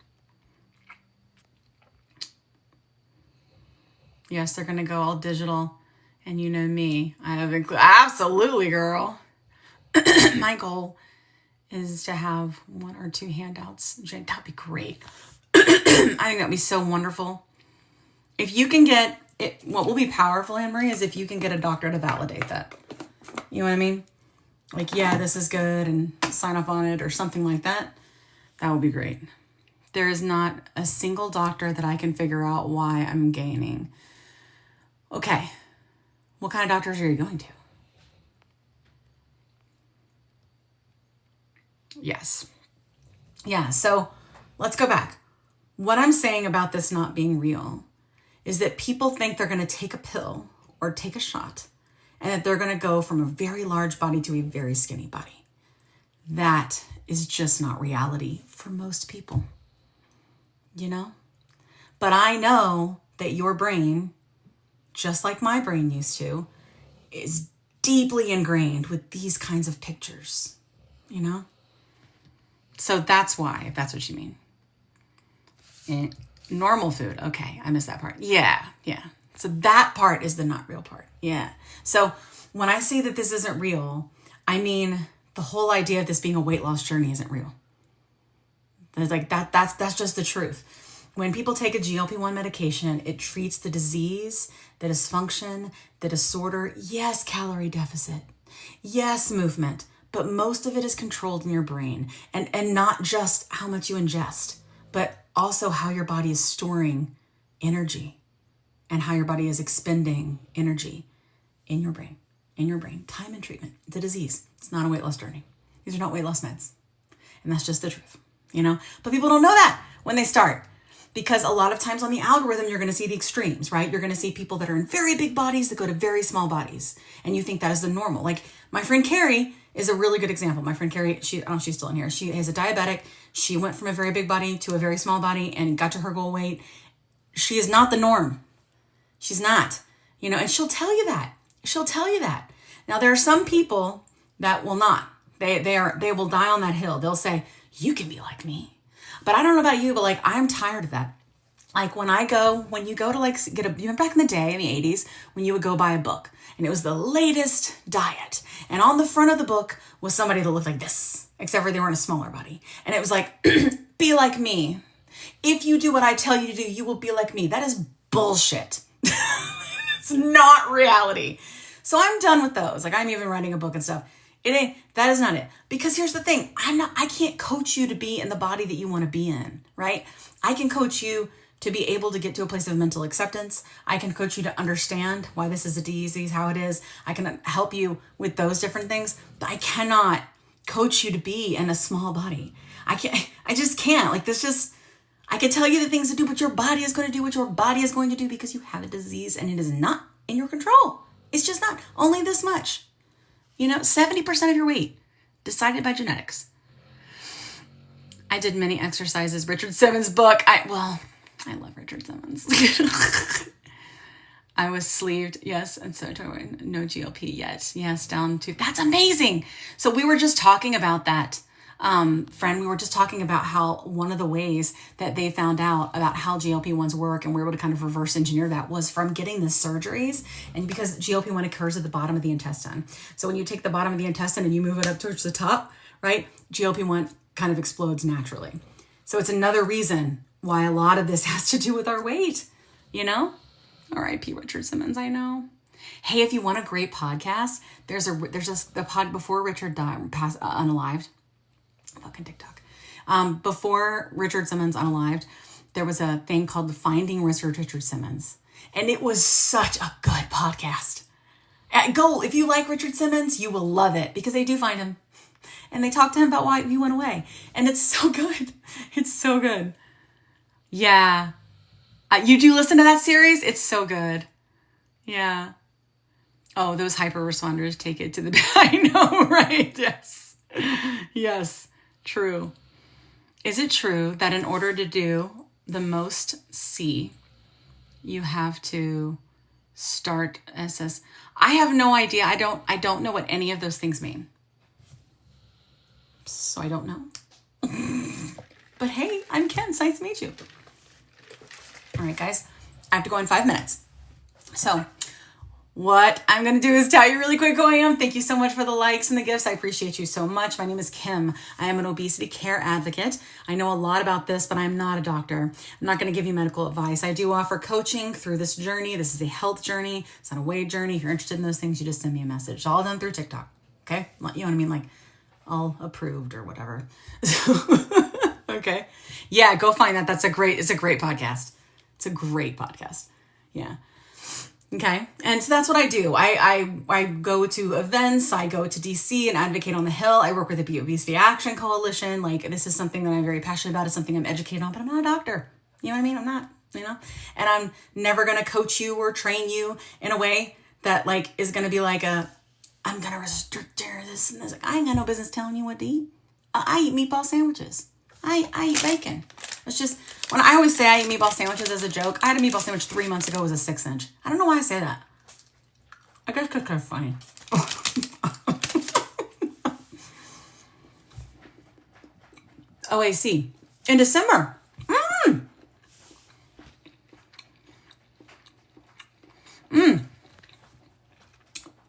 Yes, they're going to go all digital. And you know me. I have absolutely, girl. My goal is to have 1 or 2 handouts. That'd be great. I think that'd be so wonderful. If you can get it, what will be powerful, Anne-Marie, is if you can get a doctor to validate that. You know what I mean? Like, yeah, this is good, and sign off on it or something like that. That would be great. There is not a single doctor that I can figure out why I'm gaining. Okay. What kind of doctors are you going to? Yes. Yeah, so let's go back. What I'm saying about this not being real is that people think they're going to take a pill or take a shot and that they're going to go from a very large body to a very skinny body. That is just not reality for most people, you know? But I know that your brain, just like my brain used to, is deeply ingrained with these kinds of pictures, you know? So that's why, if that's what you mean. Normal food. Okay, I missed that part. Yeah. So that part is the not real part. Yeah. So when I say that this isn't real, I mean the whole idea of this being a weight loss journey isn't real. It's like that's just the truth. When people take a GLP-1 medication, it treats the disease, the dysfunction, the disorder. Yes, calorie deficit. Yes, movement. But most of it is controlled in your brain. And not just how much you ingest, but also how your body is storing energy and how your body is expending energy in your brain. Time and treatment. It's a disease. It's not a weight loss journey. These are not weight loss meds. And that's just the truth, you know? But people don't know that when they start. Because a lot of times on the algorithm, you're going to see the extremes, right? You're going to see people that are in very big bodies that go to very small bodies. And you think that is the normal. Like my friend Carrie is a really good example. My friend Carrie, I don't know if she's still in here. She is a diabetic. She went from a very big body to a very small body and got to her goal weight. She is not the norm. She's not, you know, and she'll tell you that. Now, there are some people that will not. They will die on that hill. They'll say, you can be like me. But I don't know about you, but like, I'm tired of that. Like when you go to like you know, back in the day in the 80s, when you would go buy a book and it was the latest diet. And on the front of the book was somebody that looked like this, except for they were in a smaller body. And it was like, be like me. If you do what I tell you to do, you will be like me. That is bullshit. It's not reality. So I'm done with those. Like I'm even writing a book and stuff. That is not it. Because here's the thing. I can't coach you to be in the body that you want to be in, right? I can coach you to be able to get to a place of mental acceptance. I can coach you to understand why this is a disease, how it is. I can help you with those different things, but I cannot coach you to be in a small body. I just can't. Like I can tell you the things to do, but your body is going to do what your body is going to do because you have a disease and it is not in your control. It's just not. Only this much. You know, 70% of your weight decided by genetics. I did many exercises. Richard Simmons' book. I love Richard Simmons. I was sleeved, yes, and so no GLP yet. Yes, down to, that's amazing. So we were just talking about that, friend. We were just talking about how one of the ways that they found out about how GLP-1s work and we're able to kind of reverse engineer that was from getting the surgeries. And because GLP-1 occurs at the bottom of the intestine. So when you take the bottom of the intestine and you move it up towards the top, right, GLP-1 kind of explodes naturally. So it's another reason why a lot of this has to do with our weight, you know? R.I.P. Richard Simmons, I know. Hey, if you want a great podcast, there's the pod before Richard died, unalived. Fucking TikTok. Before Richard Simmons unalived, there was a thing called Finding Richard Simmons. And it was such a good podcast. Go, if you like Richard Simmons, you will love it because they do find him. And they talk to him about why he went away. And it's so good. It's so good. Yeah. You do listen to that series? It's so good. Yeah. Oh, those hyper responders take it to the... I know, right? Yes. Yes. True. Is it true that in order to do the most C, you have to start SS? I have no idea. I don't know what any of those things mean. So I don't know. But hey, I'm Ken. It's nice to meet you. All right, guys. I have to go in 5 minutes. So what I'm going to do is tell you really quick who I am. Thank you so much for the likes and the gifts. I appreciate you so much. My name is Kim. I am an obesity care advocate. I know a lot about this, but I'm not a doctor. I'm not going to give you medical advice. I do offer coaching through this journey. This is a health journey. It's not a weight journey. If you're interested in those things, you just send me a message. It's all done through TikTok. Okay? You know what I mean? Like all approved or whatever. Okay. Yeah, go find that. It's a great podcast. It's a great podcast. Yeah. Okay. And so that's what I do. I go to events. I go to DC and advocate on the Hill. I work with the Obesity Action Coalition. Like, this is something that I'm very passionate about. It's something I'm educated on, but I'm not a doctor. You know what I mean? I'm not, and I'm never going to coach you or train you in a way that like is going to be like I'm going to restrict this and this. Like, I ain't got no business telling you what to eat. I eat meatball sandwiches. I eat bacon. It's just, when I always say I eat meatball sandwiches as a joke, I had a meatball sandwich 3 months ago. It was a 6-inch. I don't know why I say that. I guess it's kind of funny. OAC. In December.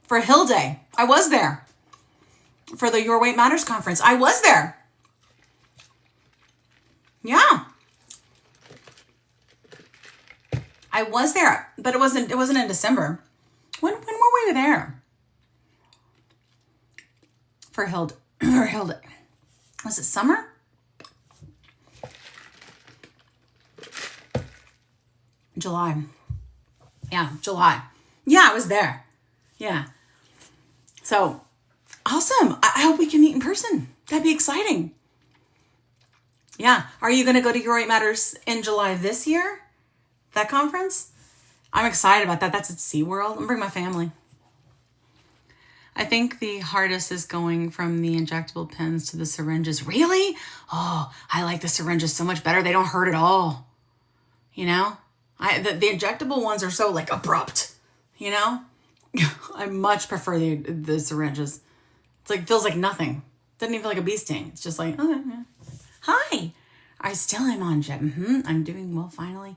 For Hill Day. I was there. For the Your Weight Matters conference. I was there. Yeah. I was there, but it wasn't in December. When were we there? For Hill Day. Was it summer? July. Yeah, July. Yeah, I was there. Yeah. So, awesome. I hope we can meet in person. That'd be exciting. Yeah. Are you going to go to Your Weight Matters in July this year? That conference? I'm excited about that. That's at SeaWorld. I'm going to bring my family. I think the hardest is going from the injectable pens to the syringes. Really? Oh, I like the syringes so much better. They don't hurt at all. The injectable ones are so like abrupt, I much prefer the syringes. It's like, feels like nothing. Doesn't even feel like a bee sting. It's just like, oh, yeah. Hi. I still am on jet. I'm doing well finally.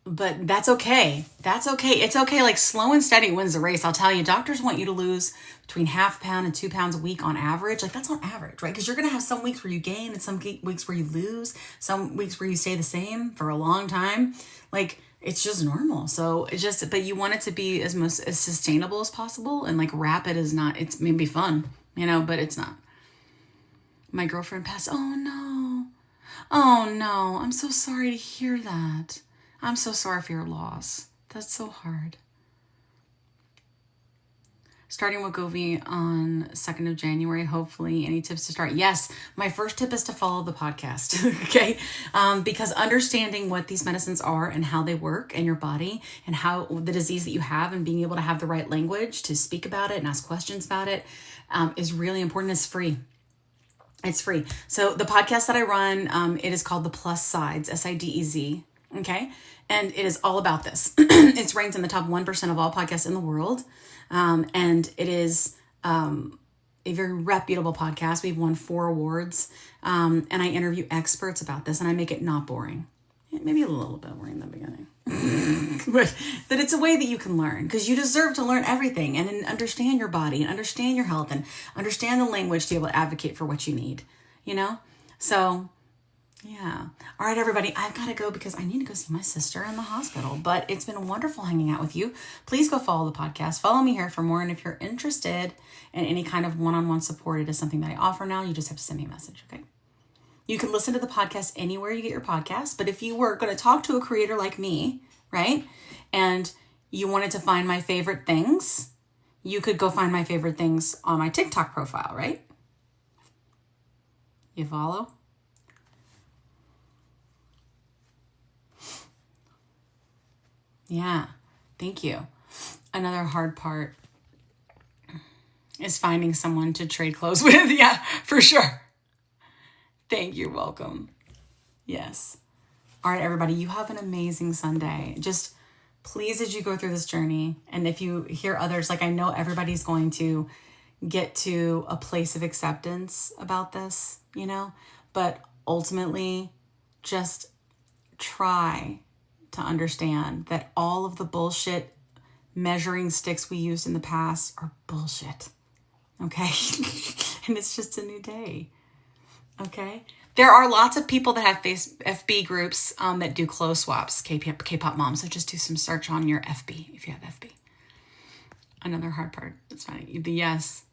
But that's okay. That's okay. It's okay. Like, slow and steady wins the race. I'll tell you, doctors want you to lose between 0.5 pound and 2 pounds a week on average. Like, that's on average, right? Because you're going to have some weeks where you gain and some weeks where you lose, some weeks where you stay the same for a long time. Like, it's just normal. So but you want it to be as sustainable as possible. And like rapid is not, it's maybe fun, but it's not. My girlfriend passed. Oh no. I'm so sorry to hear that. I'm so sorry for your loss. That's so hard. Starting Wegovy on 2nd of January, hopefully. Any tips to start? Yes. My first tip is to follow the podcast, okay? Because understanding what these medicines are and how they work in your body and how the disease that you have and being able to have the right language to speak about it and ask questions about it is really important. It's free. It's free. So the podcast that I run, it is called The Plus Sides, SIDEZ. Okay. And it is all about this. It's ranked in the top 1% of all podcasts in the world. And it is a very reputable podcast. We've won 4 awards. And I interview experts about this and I make it not boring. Maybe a little bit boring in the beginning. but it's a way that you can learn because you deserve to learn everything and understand your body and understand your health and understand the language to be able to advocate for what you need, So, yeah. All right, everybody, I've got to go because I need to go see my sister in the hospital, but it's been wonderful hanging out with you. Please go follow the podcast. Follow me here for more. And if you're interested in any kind of one-on-one support, it is something that I offer now. You just have to send me a message, okay? You can listen to the podcast anywhere you get your podcast, but if you were going to talk to a creator like me, right, and you wanted to find my favorite things, you could go find my favorite things on my TikTok profile, right? You follow? Yeah, thank you. Another hard part is finding someone to trade clothes with. Yeah, for sure. Thank you. Welcome. Yes. All right, everybody, you have an amazing Sunday. Just please, as you go through this journey, and if you hear others, like I know everybody's going to get to a place of acceptance about this, but ultimately just try to understand that all of the bullshit measuring sticks we used in the past are bullshit. Okay? And it's just a new day. Okay? There are lots of people that have FB groups that do clothes swaps, K-pop moms. So just do some search on your FB if you have FB. Another hard part. That's fine. The yes.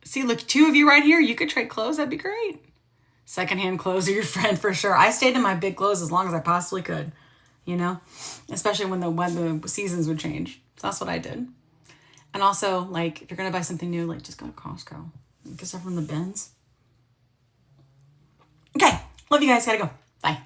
See, look, 2 of you right here. You could trade clothes. That'd be great. Secondhand clothes are your friend for sure. I stayed in my big clothes as long as I possibly could, you know, especially when the seasons would change. So that's what I did. And also, like, if you're going to buy something new, like, just go to Costco. Get stuff from the bins. Okay. Love you guys. Gotta go. Bye.